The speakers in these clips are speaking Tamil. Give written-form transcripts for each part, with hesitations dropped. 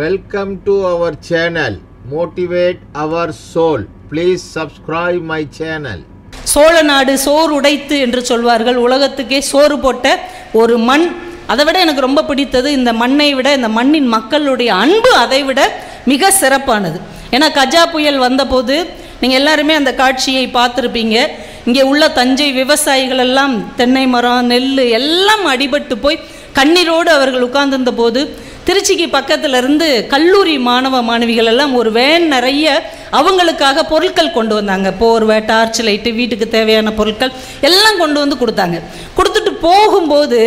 Welcome to our channel, Motivate Our Soul. Please subscribe my channel. Chola நாடு சோறு உடைத்து என்று சொல்வார்கள். உலகத்துக்கே சோறு போட்ட ஒரு மண். அதை விட எனக்கு ரொம்ப பிடித்தது இந்த மண்ணை விட இந்த மண்ணின் மக்களுடைய அன்பு அதை விட மிக சிறப்பானது. ஏன்னா கஜா புயல் வந்தபோது நீங்கள் எல்லாருமே அந்த காட்சியை பார்த்துருப்பீங்க. இங்கே உள்ள தஞ்சை விவசாயிகள் எல்லாம் தென்னை மரம் நெல் எல்லாம் அடிபட்டு போய் கண்ணீரோடு அவர்கள் உட்கார்ந்திருந்த போது திருச்சிக்கு பக்கத்தில் இருந்து கல்லூரி மாணவ மாணவிகள் எல்லாம் ஒரு வேன் நிறைய அவங்களுக்காக பொருட்கள் கொண்டு வந்தாங்க. போர்வை, டார்ச் லைட்டு, வீட்டுக்கு தேவையான பொருட்கள் எல்லாம் கொண்டு வந்து கொடுத்தாங்க. கொடுத்துட்டு போகும்போது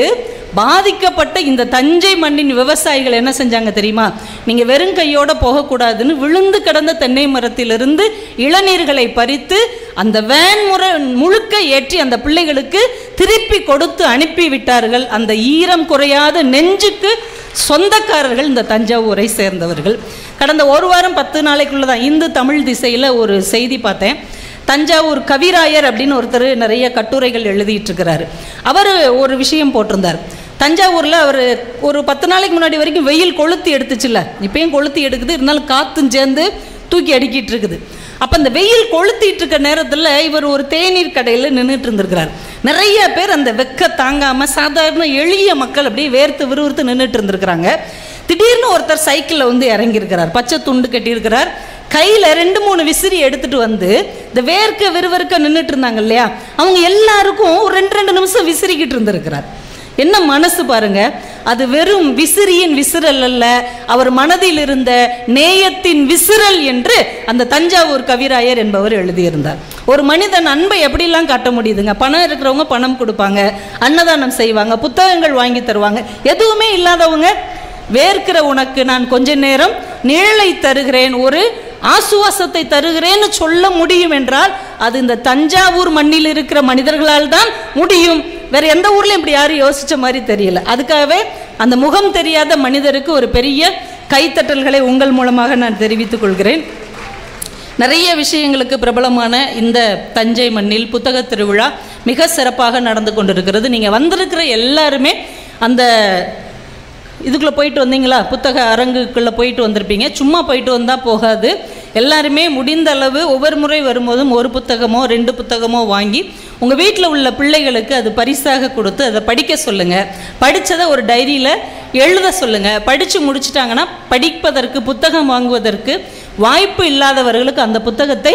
பாதிக்கப்பட்ட இந்த தஞ்சை மண்ணின் விவசாயிகள் என்ன செஞ்சாங்க தெரியுமா? நீங்கள் வெறும் கையோடு போகக்கூடாதுன்னு விழுந்து கிடந்த தென்னை மரத்திலிருந்து இளநீர்களை பறித்து அந்த வேன் முழுக்க ஏற்றி அந்த பிள்ளைகளுக்கு திருப்பி கொடுத்து அனுப்பி விட்டார்கள். அந்த ஈரம் குறையாத நெஞ்சுக்கு சொந்தக்காரர்கள் இந்த தஞ்சாவூரை சேர்ந்தவர்கள். கடந்த ஒரு வாரம் 10 நாளைக்குள்ள தான் இந்து தமிழ் திசையில் ஒரு செய்தி பார்த்தேன். தஞ்சாவூர் கவிராயர் அப்படின்னு ஒருத்தர் நிறைய கட்டுரைகள் எழுதிட்டு இருக்கிறாரு. அவர் ஒரு விஷயம் போட்டிருந்தார். தஞ்சாவூரில் அவர் ஒரு 10 நாளைக்கு முன்னாடி வரைக்கும் வெயில் கொளுத்தி எடுத்துச்சுல்ல, இப்பயும் கொளுத்தி எடுக்குது, இருந்தாலும் காற்றும் சேர்ந்து தூக்கி அடிக்கிட்டு இருக்குது. அப்போ இந்த வெயில் கொளுத்திட்டு இருக்க நேரத்தில் இவர் ஒரு தேநீர் கடையில் நின்றுட்டு இருந்திருக்கிறார். நிறைய பேர் அந்த வெக்க தாங்காமல் சாதாரண எளிய மக்கள் அப்படியே வேர்த்து விறுவிறுத்து நின்றுட்டு இருந்திருக்கிறாங்க. திடீர்னு ஒருத்தர் சைக்கிளில் வந்து இறங்கியிருக்கிறார். பச்சை துண்டு கட்டியிருக்கிறார். கையில் 2-3 விசிறி எடுத்துகிட்டு வந்து இந்த வேர்க்க விறுவிறுக்க நின்றுட்டு இருந்தாங்க இல்லையா, அவங்க எல்லாருக்கும் ஒரு 2 நிமிஷம் விசிறிக்கிட்டு இருந்திருக்கிறார். என்ன மனசு பாருங்க! அது வெறும் விசிறியின் விசிறல் அல்ல, அவர் மனதில் இருந்த நேயத்தின் விசிறல் என்று அந்த தஞ்சாவூர் கவிராயர் என்பவர் எழுதியிருந்தார். ஒரு மனிதன் அன்பை எப்படிலாம் காட்ட முடியுதுங்க? பணம் இருக்கிறவங்க பணம் கொடுப்பாங்க, அன்னதானம் செய்வாங்க, புத்தகங்கள் வாங்கி தருவாங்க. எதுவுமே இல்லாதவங்க வேர்க்கிற உனக்கு நான் கொஞ்ச நேரம் நிழலை தருகிறேன், ஒரு ஆசுவாசத்தை தருகிறேன்னு சொல்ல முடியும் என்றால் அது இந்த தஞ்சாவூர் மண்ணில் இருக்கிற மனிதர்களால் தான் முடியும். வேற எந்த ஊர்லையும் இப்படி யாரும் யோசிச்ச மாதிரி தெரியல. அதுக்காகவே அந்த முகம் தெரியாத மனிதருக்கு ஒரு பெரிய கைத்தட்டல்களை உங்கள் மூலமாக நான் தெரிவித்துக் கொள்கிறேன். நிறைய விஷயங்களுக்கு பிரபலமான இந்த தஞ்சை மண்ணில் புத்தக திருவிழா மிக சிறப்பாக நடந்து கொண்டிருக்கிறது. நீங்கள் வந்திருக்கிற எல்லாருமே அந்த இதுக்குள்ளே போயிட்டு வந்தீங்களா? புத்தக அரங்குக்குள்ளே போயிட்டு வந்திருப்பீங்க. சும்மா போயிட்டு வந்தால் போகாது. எல்லாருமே முடிந்த அளவு ஒவ்வொரு முறை வரும்போதும் ஒரு புத்தகமோ 2 புத்தகமோ வாங்கி உங்கள் வீட்டில் உள்ள பிள்ளைகளுக்கு அது பரிசாக கொடுத்து அதை படிக்க சொல்லுங்கள். படித்ததை ஒரு டைரியில் எழுத சொல்லுங்கள். படித்து முடிச்சிட்டாங்கன்னா படிப்பதற்கு புத்தகம் வாங்குவதற்கு வாய்ப்பு இல்லாதவர்களுக்கு அந்த புத்தகத்தை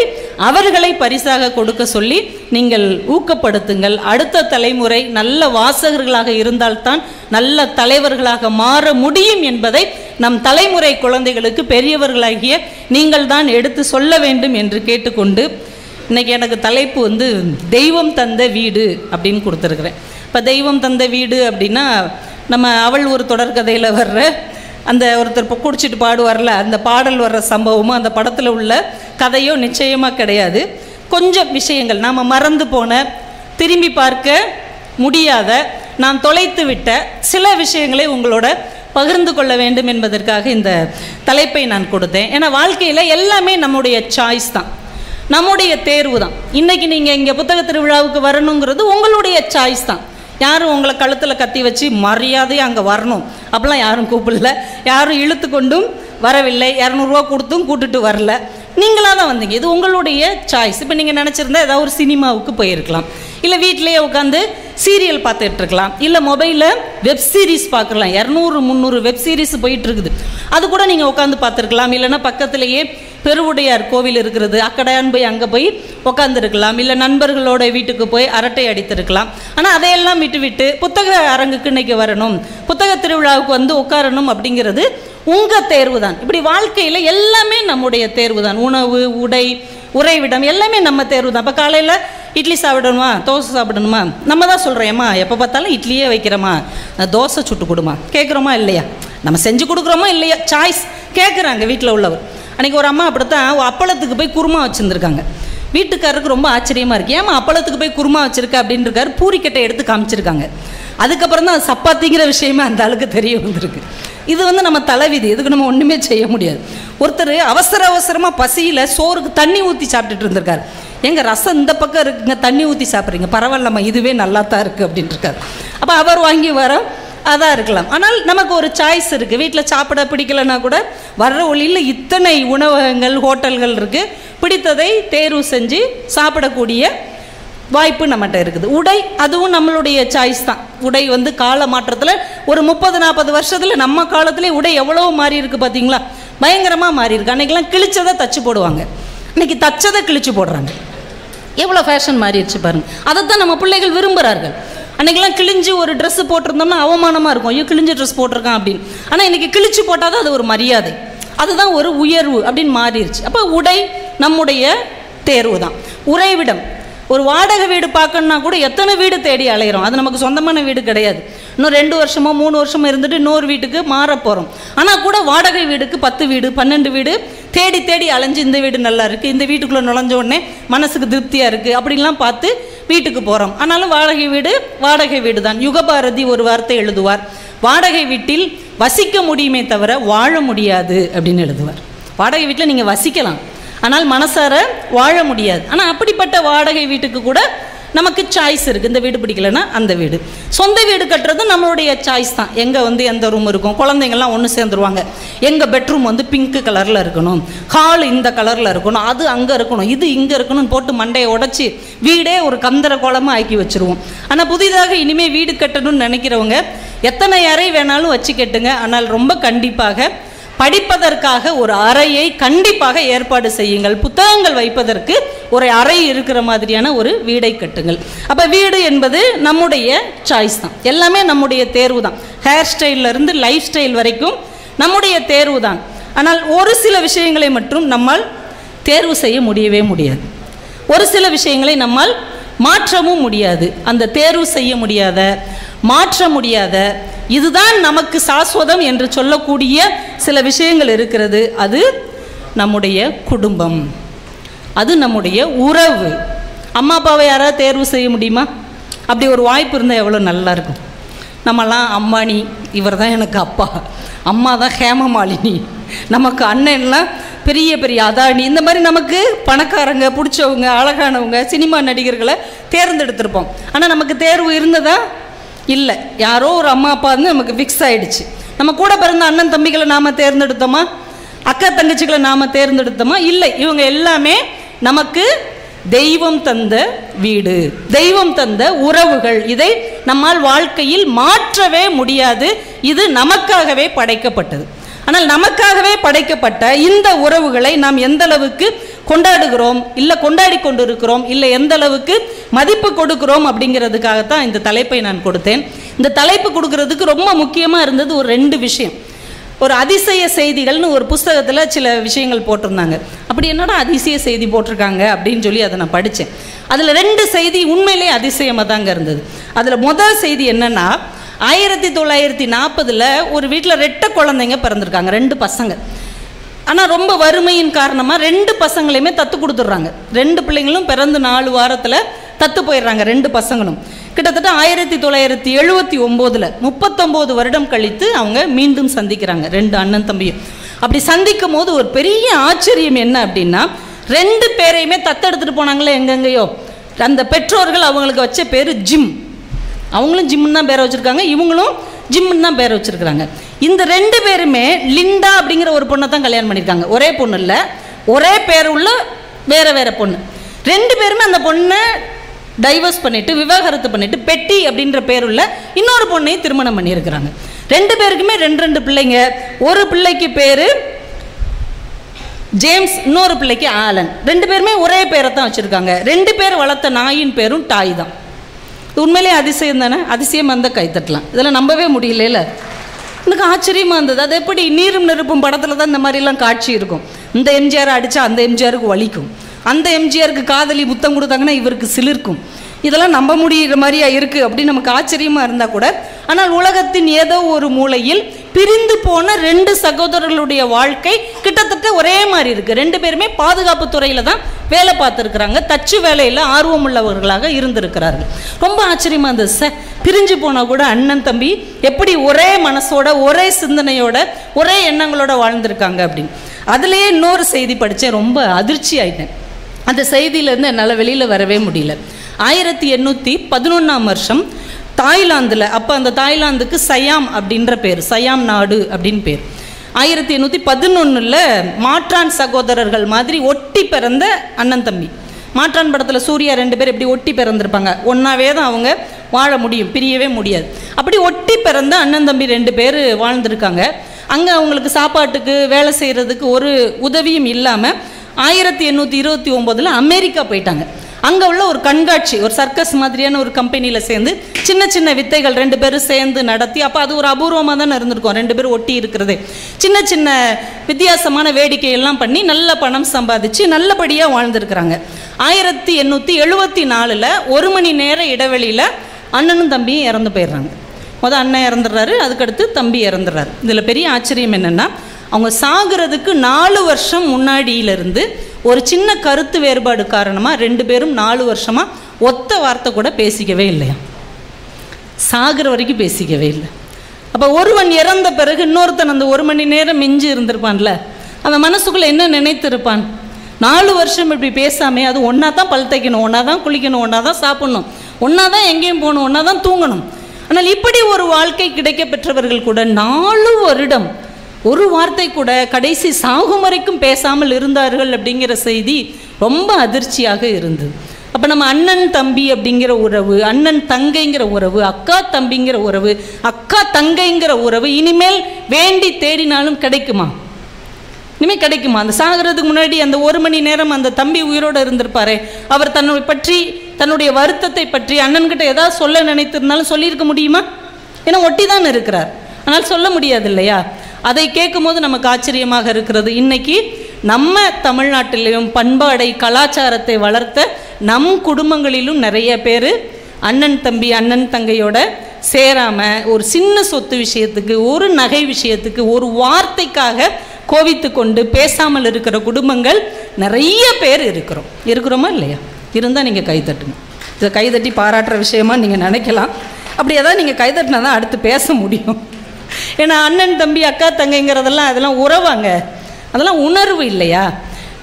அவர்களை பரிசாக கொடுக்க சொல்லி நீங்கள் ஊக்கப்படுத்துங்கள். அடுத்த தலைமுறை நல்ல வாசகர்களாக இருந்தால்தான் நல்ல தலைவர்களாக மாற முடியும் என்பதை நம் தலைமுறை குழந்தைகளுக்கு பெரியவர்களாகிய நீங்கள் தான் எடுத்து சொல்ல வேண்டும் என்று கேட்டுக்கொண்டு இன்றைக்கி எனக்கு தலைப்பு வந்து தெய்வம் தந்த வீடு அப்படின்னு கொடுத்துருக்குறேன். இப்போ தெய்வம் தந்த வீடு அப்படின்னா நம்ம அவள் ஒரு தொடர்கதையில் வர்ற அந்த ஒருத்தர் இப்போ குடிச்சிட்டு பாடுவார்ல, அந்த பாடல் வர்ற சம்பவமும் அந்த படத்தில் உள்ள கதையோ நிச்சயமாக கிடையாது. கொஞ்சம் விஷயங்கள் நாம் மறந்து போன, திரும்பி பார்க்க முடியாத, நாம் தொலைத்து விட்ட சில விஷயங்களை உங்களோட பகிர்ந்து கொள்ள வேண்டும் என்பதற்காக இந்த தலைப்பை நான் கொடுத்தேன். ஏன்னா வாழ்க்கையில் எல்லாமே நம்முடைய சாய்ஸ் தான், நம்முடைய தேர்வு தான். இன்றைக்கி நீங்கள் இங்கே புத்தக திருவிழாவுக்கு வரணுங்கிறது உங்களுடைய சாய்ஸ் தான். யாரும் உங்களை கழுத்தில் கத்தி வச்சு மரியாதையாக அங்கே வரணும் அப்படிலாம் யாரும் கூப்பிடல, யாரும் இழுத்து கொண்டும் வரவில்லை, 200 ரூபா கொடுத்தும் கூட்டுட்டு வரல, நீங்களாக தான் வந்தீங்க. இது உங்களுடைய சாய்ஸ். இப்போ நீங்கள் நினச்சிருந்தா ஏதாவது ஒரு சினிமாவுக்கு போயிருக்கலாம், இல்லை வீட்டிலையே உட்காந்து சீரியல் பார்த்துட்டு இருக்கலாம், இல்லை மொபைலில் வெப் சீரிஸ் பார்க்கலாம். 200-300 வெப் சீரிஸ் போயிட்டு இருக்குது, அது கூட நீங்கள் உட்காந்து பார்த்துருக்கலாம். இல்லைன்னா பக்கத்துலேயே பெருவுடையார் கோவில் இருக்கிறது, அக்கடையான் போய் அங்கே போய் உட்காந்துருக்கலாம், இல்லை நண்பர்களோட வீட்டுக்கு போய் அரட்டை அடித்திருக்கலாம். ஆனால் அதையெல்லாம் விட்டு புத்தக அரங்குக்கு இன்றைக்கி வரணும், புத்தக திருவிழாவுக்கு வந்து உட்காரணும் அப்படிங்கிறது உங்கள் தேர்வு தான். இப்படி வாழ்க்கையில் எல்லாமே நம்முடைய தேர்வு தான். உணவு, உடை, உறைவிடம் எல்லாமே நம்ம தேர்வு தான். இப்போ காலையில் இட்லி சாப்பிடணுமா, தோசை சாப்பிடணுமா, நம்ம தான் சொல்கிறேம்மா எப்போ பார்த்தாலும் இட்லியே வைக்கிறோமா, தோசை சுட்டு கொடுமா கேட்குறோமா இல்லையா? நம்ம செஞ்சு கொடுக்குறோமா இல்லையா? சாய்ஸ் கேட்குறாங்க வீட்டில் உள்ளவர். அன்றைக்கி ஒரு அம்மா அப்படித்தான் அப்பளத்துக்கு போய் குருமா வச்சுருந்துருக்காங்க. வீட்டுக்காரருக்கு ரொம்ப ஆச்சரியமாக இருக்குது, ஏமா அப்பளத்துக்கு போய் குருமா வச்சுருக்க அப்படின்னு இருக்காரு. பூரிக்கட்டை எடுத்து காமிச்சிருக்காங்க. அதுக்கப்புறம் தான் சப்பாத்திங்கிற விஷயமே அந்த ஆளுக்கு தெரிய வந்திருக்கு. இது வந்து நம்ம தலைவிதி, இதுக்கு நம்ம ஒன்றுமே செய்ய முடியாது. ஒருத்தர் அவசரமாக பசியில் சோறுக்கு தண்ணி ஊற்றி சாப்பிட்டுட்டு இருந்திருக்காரு. எங்கள் ரசம் இந்த பக்கம் இருக்குங்க, தண்ணி ஊற்றி சாப்பிட்றீங்க, பரவாயில்லம்மா இதுவே நல்லா தான் இருக்குது அப்படின்ட்டு இருக்காரு. அப்போ அவர் வாங்கி வர அதாக இருக்கலாம். ஆனால் நமக்கு ஒரு சாய்ஸ் இருக்குது. வீட்டில் சாப்பிட பிடிக்கலைன்னா கூட வர்ற ஒளியில் இத்தனை உணவகங்கள், ஹோட்டல்கள் இருக்குது. பிடித்ததை தேர்வு செஞ்சு சாப்பிடக்கூடிய வாய்ப்பு நம்மகிட்ட இருக்குது. உடை, அதுவும் நம்மளுடைய சாய்ஸ் தான். உடை வந்து கால மாற்றத்தில் ஒரு 30-40 வருஷத்தில் நம்ம காலத்திலே உடை எவ்வளோ மாறி இருக்குது பார்த்தீங்களா? பயங்கரமாக மாறி இருக்குது. அன்றைக்கெல்லாம் கிழிச்சதை தச்சு போடுவாங்க, இன்றைக்கி தச்சதை கிழிச்சு போடுறாங்க. எவ்வளோ ஃபேஷன் மாறிடுச்சு பாருங்கள். அதைத்தான் நம்ம பிள்ளைகள் விரும்புகிறார்கள். அன்றைக்கெல்லாம் கிழிஞ்சு ஒரு ட்ரெஸ்ஸு போட்டிருந்தோம்னா அவமானமாக இருக்கும், ஐயோ கிழிஞ்ச ட்ரெஸ் போட்டிருக்கான் அப்படின்னு. ஆனால் இன்றைக்கி கிழிச்சு போட்டால் தான் அது ஒரு மரியாதை, அதுதான் ஒரு உயர்வு அப்படின்னு மாறிடுச்சு. அப்போ உடை நம்முடைய தேர்வு தான். உறைவிடம், ஒரு வாடகை வீடு பார்க்கணுன்னா கூட எத்தனை வீடு தேடி அலைகிறோம். அது நமக்கு சொந்தமான வீடு கிடையாது. இன்னும் 2 வருஷமோ 3 வருஷமோ இருந்துட்டு இன்னொரு வீட்டுக்கு மாற போகிறோம். ஆனால் கூட வாடகை வீடுக்கு 10 வீடு 12 வீடு தேடி தேடி அலைஞ்சு இந்த வீடு நல்லா இருக்குது, இந்த வீட்டுக்குள்ளே நுழைஞ்ச உடனே மனசுக்கு திருப்தியாக இருக்குது அப்படின்லாம் பார்த்து வீட்டுக்கு போகிறோம். ஆனாலும் வாடகை வீடு தான். யுகபாரதி ஒரு வார்த்தை எழுதுவார், வாடகை வீட்டில் வசிக்க முடியுமே தவிர வாழ முடியாது அப்படின்னு எழுதுவார். வாடகை வீட்டில் நீங்கள் வசிக்கலாம், ஆனால் மனசார வாழ முடியாது. ஆனால் அப்படிப்பட்ட வாடகை வீட்டுக்கு கூட நமக்கு சாய்ஸ் இருக்குது. இந்த வீடு பிடிக்கலன்னா அந்த வீடு. சொந்த வீடு கட்டுறது நம்மளுடைய சாய்ஸ் தான். எங்கே வந்து எந்த ரூம் இருக்கும், குழந்தைங்கள்லாம் ஒன்று சேர்ந்துருவாங்க. எங்கள் பெட்ரூம் வந்து பிங்க் கலரில் இருக்கணும், ஹால் இந்த கலரில் இருக்கணும், அது அங்கே இருக்கணும், இது இங்கே இருக்கணும்னு போட்டு மண்டையை உடச்சி வீடே ஒரு கந்தர கோலமாக ஆக்கி வச்சுருவோம். ஆனால் புதிதாக இனிமேல் வீடு கட்டணும்னு நினைக்கிறவங்க எத்தனை அறை வேணாலும் வச்சு கட்டுங்க. ஆனால் ரொம்ப கண்டிப்பாக படிப்பதற்காக ஒரு அறையை கண்டிப்பாக ஏற்பாடு செய்யுங்கள். புத்தகங்கள் வைப்பதற்கு ஒரு அறை இருக்கிற மாதிரியான ஒரு வீடை கட்டுங்கள். அப்போ வீடு என்பது நம்முடைய சாய்ஸ் தான். எல்லாமே நம்முடைய தேர்வு தான். ஹேர் ஸ்டைல்லேருந்து லைஃப் ஸ்டைல் வரைக்கும் நம்முடைய தேர்வு தான். ஆனால் ஒரு சில விஷயங்களை மட்டும் நம்மால் தேர்வு செய்ய முடியவே முடியாது. ஒரு சில விஷயங்களை நம்மால் மாற்றவும் முடியாது. அந்த தேர்வு செய்ய முடியாத, மாற்ற முடியாத, இதுதான் நமக்கு சாஸ்வதம் என்று சொல்லக்கூடிய சில விஷயங்கள் இருக்கிறது. அது நம்முடைய குடும்பம், அது நம்முடைய உறவு. அம்மா அப்பாவை யாராவது தேர்வு செய்ய முடியுமா? அப்படி ஒரு வாய்ப்பு இருந்தால் எவ்வளோ நல்லா இருக்கும். நம்மலாம் அம்மானி, இவர் தான் எனக்கு அப்பா, அம்மா தான் ஹேமமாலினி, நமக்கு அண்ணன்லாம் பெரிய பெரிய அதானி, இந்த மாதிரி நமக்கு பணக்காரங்க, பிடிச்சவங்க, அழகானவங்க, சினிமா நடிகர்களை தேர்ந்தெடுத்திருப்போம். ஆனால் நமக்கு தேர்வு இருந்ததா? இல்லை. யாரோ ஒரு அம்மா அப்பா வந்து நமக்கு ஃபிக்ஸ் ஆகிடுச்சு. நம்ம கூட பிறந்த அண்ணன் தம்பிகளை நாம் தேர்ந்தெடுத்தோமா? அக்கா தங்கச்சிகளை நாம் தேர்ந்தெடுத்தோமா? இல்லை. இவங்க எல்லாமே நமக்கு தெய்வம் தந்த வீடு, தெய்வம் தந்த உறவுகள். இதை நம்மால் வாழ்க்கையில் மாற்றவே முடியாது. இது நமக்காகவே படைக்கப்பட்டது. ஆனால் நமக்காகவே படைக்கப்பட்ட இந்த உறவுகளை நாம் எந்த அளவுக்கு கொண்டாடுகிறோம், இல்லை கொண்டாடி கொண்டு இருக்கிறோம், இல்லை எந்த அளவுக்கு மதிப்பு கொடுக்கிறோம் அப்படிங்கிறதுக்காகத்தான் இந்த தலைப்பை நான் கொடுத்தேன். இந்த தலைப்பு கொடுக்கறதுக்கு ரொம்ப முக்கியமாக இருந்தது ஒரு 2 விஷயம். ஒரு அதிசய செய்திகள்னு ஒரு புஸ்தகத்தில் சில விஷயங்கள் போட்டிருந்தாங்க. அப்படி என்னடா அதிசய செய்தி போட்டிருக்காங்க அப்படின்னு சொல்லி அதை நான் படித்தேன். அதில் 2 செய்தி உண்மையிலே அதிசயமாக தாங்க இருந்தது. அதில் முதல் செய்தி என்னென்னா, 1940 ஒரு வீட்டில் 2 குழந்தைங்க பிறந்திருக்காங்க, 2 பசங்க. ஆனால் ரொம்ப வறுமையின் காரணமாக 2 பசங்களையுமே தத்து கொடுத்துட்றாங்க. 2 பிள்ளைங்களும் பிறந்து 4 வாரத்தில் தத்து போயிடுறாங்க, 2 பசங்களும். கிட்டத்தட்ட 1979 39 வருடம் கழித்து அவங்க மீண்டும் சந்திக்கிறாங்க, 2 அண்ணன் தம்பியும். அப்படி சந்திக்கும் போது ஒரு பெரிய ஆச்சரியம் என்ன அப்படின்னா, 2 பேரையுமே தத்தெடுத்துட்டு போனாங்களே எங்கெங்கேயோ, அந்த பெற்றோர்கள் அவங்களுக்கு வச்ச பேர் ஜிம். அவங்களும் ஜிம்னு தான் பேரை வச்சுருக்காங்க, இவங்களும் ஜிம்னு தான் பேரை வச்சுருக்குறாங்க. இந்த 2 பேருமே லிண்டா அப்படிங்கிற ஒரு பொண்ணை தான் கல்யாணம் பண்ணியிருக்காங்க. ஒரே பொண்ணு இல்லை, ஒரே பேர் உள்ள வேறு வேறு பொண்ணு. 2 பேருமே அந்த பொண்ணை டைவர்ஸ் பண்ணிவிட்டு, விவாகரத்து பண்ணிவிட்டு, பெட்டி அப்படின்ற பேருள்ள இன்னொரு பொண்ணையும் திருமணம் பண்ணியிருக்கிறாங்க. 2 பேருக்குமே 2 பிள்ளைங்க. ஒரு பிள்ளைக்கு பேர் ஜேம்ஸ், இன்னொரு பிள்ளைக்கு ஆலன். 2 பேருமே ஒரே பேரை தான் வச்சுருக்காங்க. 2 பேர் வளர்த்த நாயின் பேரும் டாய் தான். உண்மையிலே அதிசயம் தானே? அதிசயம் வந்தால் கைத்தட்டலாம். இதெல்லாம் நம்பவே முடியல. எனக்கு ஆச்சரியமாக இருந்தது. அது எப்படி நீரும் நெருப்பும் படத்தில் தான் இந்த மாதிரிலாம் காட்சி இருக்கும். இந்த எம்ஜிஆர் அடித்தா அந்த எம்ஜிஆருக்கு வலிக்கும், அந்த எம்ஜிஆருக்கு காதலி புத்தம் கொடுத்தாங்கன்னா இவருக்கு சிலிர்க்கும். இதெல்லாம் நம்ப முடிகிற மாதிரியா இருக்குது அப்படின்னு நமக்கு ஆச்சரியமாக இருந்தால் கூட, ஆனால் உலகத்தின் ஏதோ ஒரு மூலையில் பிரிந்து போன 2 சகோதரர்களுடைய வாழ்க்கை கிட்டத்தட்ட ஒரே மாதிரி இருக்குது. 2 பேருமே பாதுகாப்பு துறையில் தான் வேலை பார்த்துருக்குறாங்க, தச்சு வேலையில் ஆர்வம் உள்ளவர்களாக இருந்திருக்கிறார்கள். ரொம்ப ஆச்சரியமாக இருந்தது. பிரிஞ்சு போனால் கூட அண்ணன் தம்பி எப்படி ஒரே மனசோட, ஒரே சிந்தனையோட, ஒரே எண்ணங்களோட வாழ்ந்திருக்காங்க அப்படின்னு. அதுலேயே இன்னொரு செய்தி படித்தேன், ரொம்ப அதிர்ச்சி ஆகிட்டேன். அந்த செய்தியிலேருந்து என்னால் வெளியில் வரவே முடியல. 1811 வருஷம் தாய்லாந்தில், அப்போ அந்த தாய்லாந்துக்கு சயாம் அப்படின்ற பேர், சயாம் நாடு அப்படின்னு பேர். 1811 மாற்றான் சகோதரர்கள் மாதிரி ஒட்டி பிறந்த அண்ணன் தம்பி. மாற்றான் படத்தில் சூர்யா 2 பேர் எப்படி ஒட்டி பிறந்திருப்பாங்க, ஒன்றாவே தான் அவங்க வாழ முடியும், பிரியவே முடியாது. அப்படி ஒட்டி பிறந்த அண்ணன் தம்பி 2 பேர் வாழ்ந்துருக்காங்க. அங்கே அவங்களுக்கு சாப்பாட்டுக்கு வேலை செய்கிறதுக்கு ஒரு உதவியும் இல்லாமல் 1829 அமெரிக்கா போயிட்டாங்க. அங்கே உள்ள ஒரு கண்காட்சி, ஒரு சர்க்கஸ் மாதிரியான ஒரு கம்பெனியில் சேர்ந்து சின்ன சின்ன வித்தைகள் 2 பேரும் சேர்ந்து நடத்தி, அப்போ அது ஒரு அபூர்வமாக தானே இருந்திருக்கும் 2 பேரும் ஒட்டி இருக்கிறது. சின்ன சின்ன வித்தியாசமான வேடிக்கையெல்லாம் பண்ணி நல்ல பணம் சம்பாதிச்சு நல்லபடியாக வாழ்ந்துருக்குறாங்க. 1874 1 மணி நேர இடைவெளியில் அண்ணனும் தம்பியும் இறந்து போயிடுறாங்க. அண்ணன் இறந்துடுறாரு, அதுக்கடுத்து தம்பி இறந்துடுறாரு. இதில் பெரிய ஆச்சரியம் என்னென்னா, அவங்க சாகிறதுக்கு 4 வருஷம் முன்னாடியிலிருந்து ஒரு சின்ன கருத்து வேறுபாடு காரணமாக 2 பேரும் 4 வருஷமாக ஒத்த வார்த்தை கூட பேசிக்கவே இல்லையா, சாகிற வரைக்கும் பேசிக்கவே இல்லை. அப்போ ஒருவன் இறந்த பிறகு இன்னொருத்தன் அந்த 1 மணி நேரம் மிஞ்சி இருந்திருப்பான்ல, அந்த மனசுக்குள்ளே என்ன நினைத்திருப்பான்? 4 வருஷம் இப்படி பேசாமே, அது ஒன்றா தான் பல் தைக்கணும், ஒன்றா தான் குளிக்கணும், ஒன்றா தான் சாப்பிடணும், ஒன்றா தான் எங்கேயும் போகணும், ஒன்றா தான் தூங்கணும். ஆனால் இப்படி ஒரு வாழ்க்கை கிடைக்க பெற்றவர்கள் கூட 4 வருடம் ஒரு வார்த்தை கூட கடைசி சாகும் வரைக்கும் பேசாமல் இருந்தார்கள் அப்படிங்கிற செய்தி ரொம்ப அதிர்ச்சியாக இருந்தது. அப்போ நம்ம அண்ணன் தம்பி அப்படிங்கிற உறவு, அண்ணன் தங்கைங்கிற உறவு, அக்கா தம்பிங்கிற உறவு, அக்கா தங்கைங்கிற உறவு இனிமேல் வேண்டி தேடினாலும் கிடைக்குமா? இனிமேல் கிடைக்குமா? அந்த சாகிறதுக்கு முன்னாடி அந்த 1 மணி நேரம் அந்த தம்பி உயிரோடு இருந்திருப்பாரே, அவர் தன்னை பற்றி, தன்னுடைய வருத்தத்தை பற்றி அண்ணன்கிட்ட ஏதாவது சொல்ல நினைத்திருந்தாலும் சொல்லியிருக்க முடியுமா? ஏன்னா ஒட்டி தான் இருக்கிறார், ஆனால் சொல்ல முடியாது இல்லையா? அதை கேட்கும் போது நமக்கு ஆச்சரியமாக இருக்கிறது. இன்னைக்கு நம்ம தமிழ்நாட்டிலையும் பண்பாடை, கலாச்சாரத்தை வளர்த்த நம் குடும்பங்களிலும் நிறைய பேர் அண்ணன் தம்பி, அண்ணன் தங்கையோட சேராமல் ஒரு சின்ன சொத்து விஷயத்துக்கு, ஒரு நகை விஷயத்துக்கு, ஒரு வார்த்தைக்காக கோவித்து கொண்டு பேசாமல் இருக்கிற குடும்பங்கள் நிறைய பேர் இருக்கிறோமா இல்லையா? இருந்தால் நீங்கள் கைத்தட்டுங்க. இதை கைதட்டி பாராட்டுற விஷயமா நீங்கள் நினைக்கலாம். அப்படி ஏதாவது நீங்கள் கைதட்டினா தான் அடுத்து பேச முடியும். ஏன்னா அண்ணன் தம்பி, அக்கா தங்கைங்கிறதெல்லாம் அதெல்லாம் உறவாங்க, அதெல்லாம் உணர்வு இல்லையா?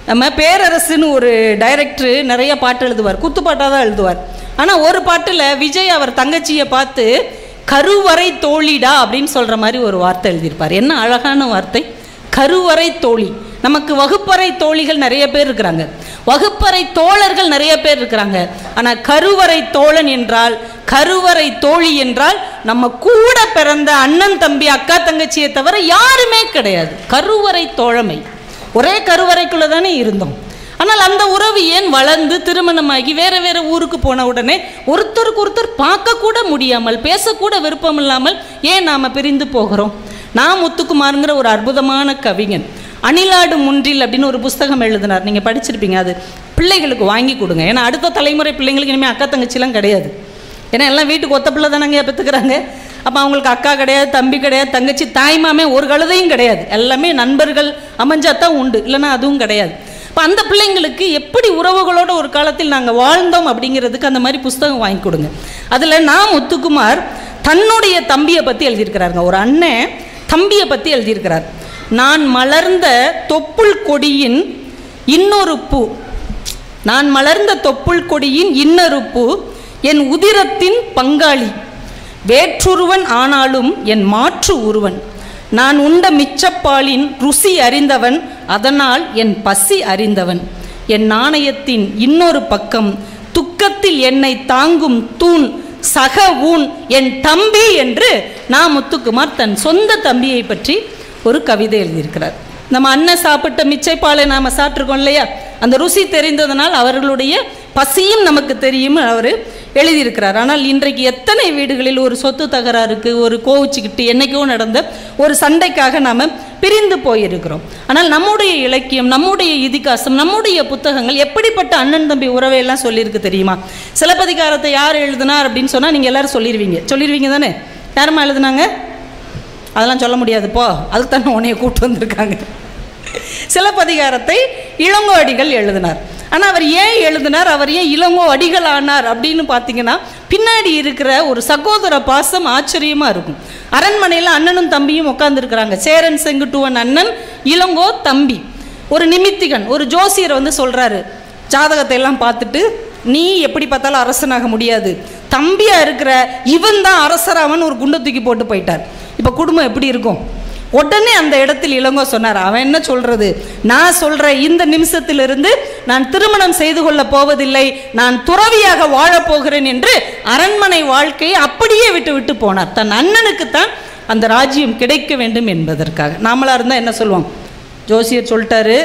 நம்ம பேரரசுன்னு ஒரு டைரக்டரு நிறைய பாட்டு எழுதுவார், குத்துப்பாட்டாக தான் எழுதுவார். ஆனால் ஒரு பாட்டில் விஜய் அவர் தங்கச்சியை பார்த்து கருவறை தோழிடா அப்படின்னு சொல்கிற மாதிரி ஒரு வார்த்தை எழுதியிருப்பார். என்ன அழகான வார்த்தை, கருவறை தோழி. நமக்கு வகுப்பறை தோழிகள் நிறைய பேர் இருக்கிறாங்க, வகுப்பறை தோழர்கள் நிறைய பேர் இருக்கிறாங்க. ஆனால் கருவறை தோழன் என்றால், கருவறை தோழி என்றால் நம்ம கூட பிறந்த அண்ணன் தம்பி, அக்கா தங்கச்சியை தவிர யாருமே கிடையாது. கருவறை தோழமை, ஒரே கருவறைக்குள்ளே தானே இருந்தோம். ஆனால் அந்த உறவு ஏன் வளர்ந்து திருமணமாகி வேறு வேறு ஊருக்கு போன உடனே ஒருத்தருக்கு ஒருத்தர் பார்க்கக்கூட முடியாமல், பேசக்கூட விருப்பம் இல்லாமல் ஏன் நாம் பிரிந்து போகிறோம்? நான் முத்துக்குமாருங்கிற ஒரு அற்புதமான கவிஞன் அணிலாடு முன்றில் அப்படின்னு ஒரு புஸ்தகம் எழுதினார், நீங்கள் படிச்சிருப்பீங்க. அது பிள்ளைகளுக்கு வாங்கி கொடுங்க. ஏன்னா அடுத்த தலைமுறை பிள்ளைங்களுக்கு இனிமேல் அக்கா தங்கச்சிலாம் கிடையாது. ஏன்னா எல்லாம் வீட்டுக்கு ஒத்த பிள்ளை தானங்க பெற்றுக்கிறாங்க. அப்போ அவங்களுக்கு அக்கா கிடையாது, தம்பி கிடையாது, தங்கச்சி, தாய்மாமே ஒரு கழுதையும் கிடையாது. எல்லாமே நண்பர்கள் அமைஞ்சாதான் உண்டு, இல்லைன்னா அதுவும் கிடையாது. இப்போ அந்த பிள்ளைங்களுக்கு எப்படி உறவுகளோட ஒரு காலத்தில் நாங்கள் வாழ்ந்தோம் அப்படிங்கிறதுக்கு அந்த மாதிரி புஸ்தகம் வாங்கி கொடுங்க. அதில் நான் முத்துக்குமார் தன்னுடைய தம்பியை பற்றி எழுதியிருக்கிறாருங்க. ஒரு அண்ணன் தம்பியை பற்றி எழுதியிருக்கிறார். நான் மலர்ந்த தொப்புள் கொடியின் இன்னொரு பூ, நான் மலர்ந்த தொப்புள் கொடியின் இன்னொரு பூ, என் உதிரத்தின் பங்காளி, வேற்றுருவன் ஆனாலும் என் மாற்று உருவன், நான் உண்ட மிச்சப்பாலின் ருசி அறிந்தவன், அதனால் என் பசி அறிந்தவன், என் நாணயத்தின் இன்னொரு பக்கம், துக்கத்தில் என்னை தாங்கும் தூண், சக ஊன் என் தம்பி என்று நான் முத்துக்குமார் தன் சொந்த தம்பியை பற்றி ஒரு கவிதை எழுதியிருக்கிறார். நம்ம அண்ணன் சாப்பிட்ட மிச்சைப்பாலை நாம் சாப்பிட்ருக்கோம் இல்லையா, அந்த ருசி தெரிந்ததனால் அவர்களுடைய பசியும் நமக்கு தெரியும் அவர் எழுதியிருக்கிறார். ஆனால் இன்றைக்கு எத்தனை வீடுகளில் ஒரு சொத்து தகராறுக்கு, ஒரு கோவிச்சுக்கிட்டு என்னைக்கோ நடந்த ஒரு சண்டைக்காக நாம் பிரிந்து போயிருக்கிறோம். ஆனால் நம்முடைய இலக்கியம், நம்முடைய இதிகாசம், நம்முடைய புத்தகங்கள் எப்படிப்பட்ட அண்ணன் தம்பி உறவையெல்லாம் சொல்லியிருக்கு தெரியுமா? சிலப்பதிகாரத்தை யார் எழுதினார் அப்படின்னு சொன்னால் நீங்கள் எல்லோரும் சொல்லிடுவீங்க தானே? யாருமா எழுதுனாங்க? அதெல்லாம் சொல்ல முடியாதுப்போ, அதுக்கு தானே உன்னைய கூப்பிட்டு வந்திருக்காங்க. சிலப்பதிகாரத்தை இளங்கோ அடிகள் எழுதினார். ஆனால் அவர் ஏன் எழுதினார், அவர் ஏன் இளங்கோ அடிகள் ஆனார் அப்படின்னு பார்த்தீங்கன்னா, பின்னாடி இருக்கிற ஒரு சகோதர பாசம் ஆச்சரியமாக இருக்கும். அரண்மனையில் அண்ணனும் தம்பியும் உட்காந்துருக்கிறாங்க. சேரன் செங்குட்டுவன் அண்ணன், இளங்கோ தம்பி. ஒரு நிமித்திகன், ஒரு ஜோசியர் வந்து சொல்கிறாரு, ஜாதகத்தை எல்லாம் பார்த்துட்டு நீ எப்படி பார்த்தாலும் அரசனாக முடியாது, தம்பியா இருக்கிற இவன் தான் அரசராவன் ஒரு குண்டை தூக்கி போட்டு போயிட்டார். இப்போ குடும்பம் எப்படி இருக்கும்? உடனே அந்த இடத்தில் இளங்கோ சொன்னார், அவன் என்ன சொல்றது, நான் சொல்றேன், இந்த நிமிஷத்திலிருந்து நான் திருமணம் செய்து கொள்ள போவதில்லை, நான் துறவியாக வாழப்போகிறேன் என்று அரண்மனை வாழ்க்கையை அப்படியே விட்டு விட்டு போனார். தன் அண்ணனுக்குத்தான் அந்த ராஜ்யம் கிடைக்க வேண்டும் என்பதற்காக. நாமளா இருந்தால் என்ன சொல்லுவோம், ஜோசியர் சொல்லிட்டாரு,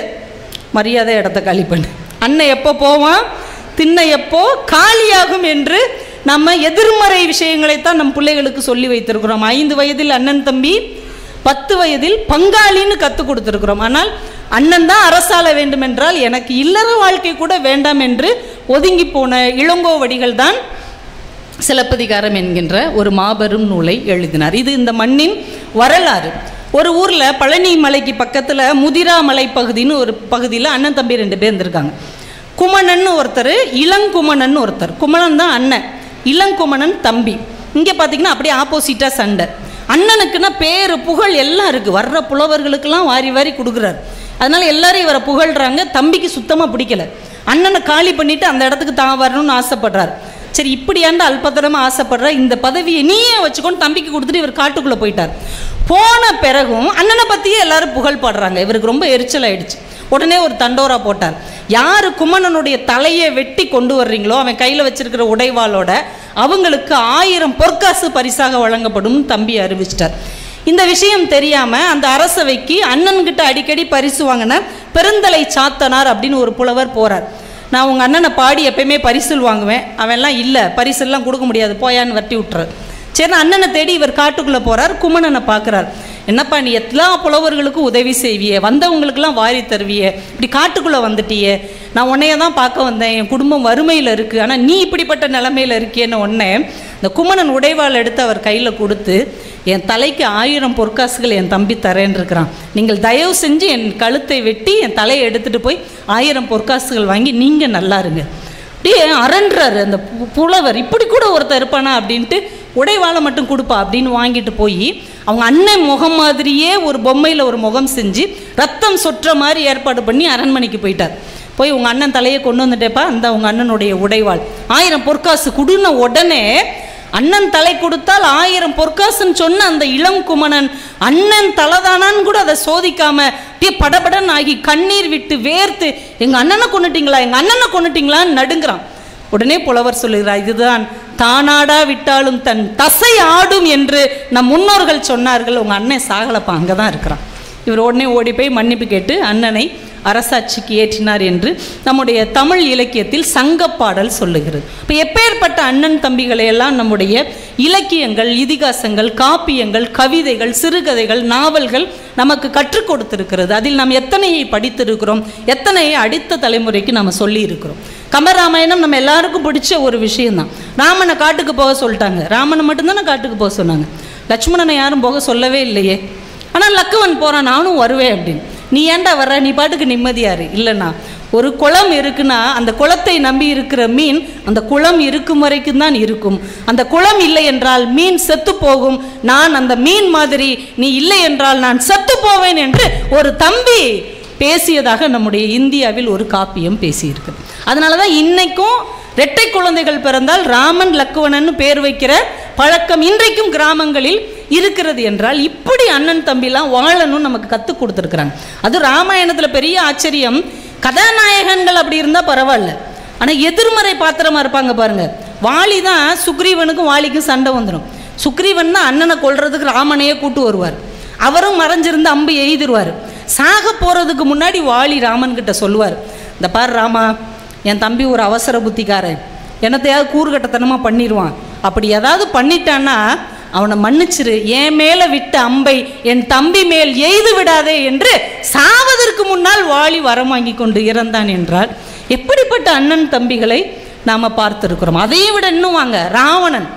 மரியாதை இடத்த காலி பண்ணு, அண்ணன் எப்போ போவான், திண்ணை எப்போ காலியாகும் என்று நம்ம எதிர்மறை விஷயங்களைத்தான் நம் பிள்ளைகளுக்கு சொல்லி வைத்திருக்கிறோம். 5 வயதில் அண்ணன் தம்பி, 10 வயதில் பங்காளின்னு கற்றுக் கொடுத்துருக்கிறோம். ஆனால் அண்ணன் தான் அரசாள வேண்டும் என்றால் எனக்கு இல்லற வாழ்க்கை கூட வேண்டாம் என்று ஒதுங்கி போன இளங்கோவடிகள் தான் சிலப்பதிகாரம் என்கின்ற ஒரு மாபெரும் நூலை எழுதினார். இது இந்த மண்ணின் வரலாறு. ஒரு ஊரில் பழனி மலைக்கு பக்கத்தில் முதிரா மலை பகுதின்னு ஒரு பகுதியில் அண்ணன் தம்பி 2 பேர் இருந்திருக்காங்க. குமணன் ஒருத்தர், இளங்குமணன் ஒருத்தர். குமணன் தான் அண்ணன், இளங்குமணன் தம்பி. இங்கே பார்த்தீங்கன்னா அப்படியே ஆப்போசிட்டாக சண்டை. அண்ணனுக்குன்னா பேரு புகழ் எல்லாம் இருக்குது, வர்ற புலவர்களுக்கெல்லாம் வாரி வாரி கொடுக்குறாரு. அதனால எல்லாரும் இவரை புகழ்கிறாங்க. தம்பிக்கு சுத்தமாக பிடிக்கல, அண்ணனை காலி பண்ணிவிட்டு அந்த இடத்துக்கு தான் வரணும்னு ஆசைப்படுறாரு. சரி, இப்படியாண்டு அல்பத்தனமாக ஆசைப்படுற இந்த பதவியை நீயே வச்சுக்கொண்டு தம்பிக்கு கொடுத்துட்டு இவர் காட்டுக்குள்ளே போயிட்டார். போன பிறகும் அண்ணனை பற்றியே எல்லாரும் புகழ் பாடுறாங்க. இவருக்கு ரொம்ப எரிச்சல் ஆயிடுச்சு. உடனே ஒரு தண்டோரா போட்டார். யார் குமணனுடைய தலையை வெட்டி கொண்டு வர்றீங்களோ அவன் கையில் வச்சிருக்கிற உடைவாளோட அவங்களுக்கு 1000 பொற்காசு பரிசாக வழங்கப்படும் தம்பி அறிவிச்சிட்டார். இந்த விஷயம் தெரியாமல் அந்த அரசவைக்கு அண்ணன்கிட்ட அடிக்கடி பரிசு வாங்கின பெருந்தலை சாத்தனார் அப்படின்னு ஒரு புலவர் போகிறார். நான் உங்கள் அண்ணனை பாடி எப்பயுமே பரிசில் வாங்குவேன், அவன்லாம் இல்லை, பரிசெல்லாம் கொடுக்க முடியாது, போயான்னு வட்டி விட்டுறார். சரி, அண்ணனை தேடி இவர் காட்டுக்குள்ளே போகிறார். குமணனை பார்க்குறார். என்னப்பா நீ எல்லா புலவர்களுக்கும் உதவி செய்வியே, வந்தவங்களுக்கெல்லாம் வாரி தருவியே, இப்படி காட்டுக்குள்ளே வந்துட்டியே, நான் உன்னைய தான் பார்க்க வந்தேன், என் குடும்பம் வறுமையில் இருக்குது, ஆனால் நீ இப்படிப்பட்ட நிலைமையில் இருக்கியேன்னு உடனே இந்த குமணன் உடைவாள் எடுத்து அவர் கையில் கொடுத்து, என் தலைக்கு 1000 பொற்காசுகள் என் தம்பி தரேன்னு இருக்கிறான், நீங்கள் தயவு செஞ்சு என் கழுத்தை வெட்டி என் தலையை எடுத்துகிட்டு போய் 1000 பொற்காசுகள் வாங்கி நீங்கள் நல்லா இருங்க. அப்படியே அரன்றாரு அந்த புலவர். இப்படி கூட ஒருத்தர் இருப்பானா அப்படின்ட்டு உடைவாளை மட்டும் கொடுப்பா அப்படின்னு வாங்கிட்டு போய் அவங்க அண்ணன் முகம் மாதிரியே ஒரு பொம்மையில் ஒரு முகம் செஞ்சு ரத்தம் சொற்ற மாதிரி ஏற்பாடு பண்ணி அரண்மனைக்கு போயிட்டார். போய் உங்கள் அண்ணன் தலையை கொண்டு வந்துட்டேப்பா, அந்த உங்கள் அண்ணனுடைய உடைவாள் 1000 பொற்காசு கொடுன உடனே அண்ணன் தலை கொடுத்தால் 1000 பொற்காசுன்னு சொன்ன அந்த இளம் குமணன் அண்ணன் தலைதானான்னு கூட அதை சோதிக்காம அப்படியே படபடன் ஆகி கண்ணீர் விட்டு வேர்த்து எங்கள் அண்ணனை கொண்டுட்டீங்களா, எங்கள் அண்ணனை கொண்டுட்டீங்களான்னு நடுங்கிறான். உடனே புலவர் சொல்லுகிறார், இதுதான் தானாடா விட்டாலும் தன் தசை ஆடும் என்று நம் முன்னோர்கள் சொன்னார்கள். உங்கள் அண்ணன் சாகலப்பா, அங்கே தான் இருக்கிறான். இவர் உடனே ஓடி போய் மன்னிப்பு கேட்டு அண்ணனை அரசாட்சிக்கு ஏற்றினார் என்று நம்முடைய தமிழ் இலக்கியத்தில் சங்கப்பாடல் சொல்லுகிறது. இப்போ எப்பேற்பட்ட அண்ணன் தம்பிகளை எல்லாம் நம்முடைய இலக்கியங்கள், இதிகாசங்கள், காப்பியங்கள், கவிதைகள், சிறுகதைகள், நாவல்கள் நமக்கு கற்றுக் கொடுத்திருக்கிறது. அதில் நாம் எத்தனையை படித்திருக்கிறோம், எத்தனையை அடுத்த தலைமுறைக்கு நம்ம சொல்லி இருக்கிறோம். கம்பராமாயணம் நம்ம எல்லாருக்கும் பிடிச்ச ஒரு விஷயம்தான். ராமனை காட்டுக்கு போக சொல்லிட்டாங்க, ராமனை மட்டும்தானே காட்டுக்கு போக சொன்னாங்க, லட்சுமணனை யாரும் போக சொல்லவே இல்லையே. ஆனால் லக்குவன் போகிறான், நானும் வருவேன் அப்படின்னு. நீ ஏன்டா வர்ற, நீ பாட்டுக்கு நிம்மதியாரு. இல்லைண்ணா, ஒரு குளம் இருக்குன்னா அந்த குளத்தை நம்பி இருக்கிற மீன் அந்த குளம் இருக்கும் வரைக்கும் தான் இருக்கும். அந்த குளம் இல்லை என்றால் மீன் செத்து போகும். நான் அந்த மீன் மாதிரி, நீ இல்லை என்றால் நான் செத்து போவேன் என்று ஒரு தம்பி பேசியதாக நம்முடைய இந்தியாவில் ஒரு காப்பியம் பேசியிருக்கு. அதனால தான் இன்னைக்கும் இரட்டை குழந்தைகள் பிறந்தால் ராமன் லக்குவனன்னு பேர் வைக்கிற பழக்கம் இன்றைக்கும் கிராமங்களில் இருக்கிறது. என்றால் இப்படி அண்ணன் தம்பிலாம் வாழணும் நமக்கு கற்றுக் கொடுத்துருக்குறாங்க. அது ராமாயணத்தில் பெரிய ஆச்சரியம். கதாநாயகன்கள் அப்படி இருந்தால் பரவாயில்ல, ஆனால் எதிர்மறை பாத்திரமாக இருப்பாங்க பாருங்க. வாலி தான் சுக்ரீவனுக்கும் வாலிக்கும் சண்டை வந்துடும். சுக்ரீவன் தான் அண்ணனை கொல்றதுக்கு ராமனையே கூட்டு வருவார். அவரும் மறைஞ்சிருந்து அம்பு எய்திருவார். சாக போகிறதுக்கு முன்னாடி வாலி ராமன் கிட்ட சொல்லுவார், இந்த பார் ராமா, என் தம்பி ஒரு அவசர புத்திக்காரன், என்னத்தையாவது கூறுகட்டத்தனமாக பண்ணிடுவான், அப்படி ஏதாவது பண்ணிட்டான்னா அவனை மன்னிச்சிரு, என் மேலே விட்ட அம்பை என் தம்பி மேல் எய்து விடாதே என்று சாவதற்கு முன்னால் வாலி வரம் வாங்கி கொண்டு இறந்தான் என்றால் எப்படிப்பட்ட அண்ணன் தம்பிகளை நாம் பார்த்துருக்குறோம். அதையும் விட இன்னும் வாங்க, ராவணன்,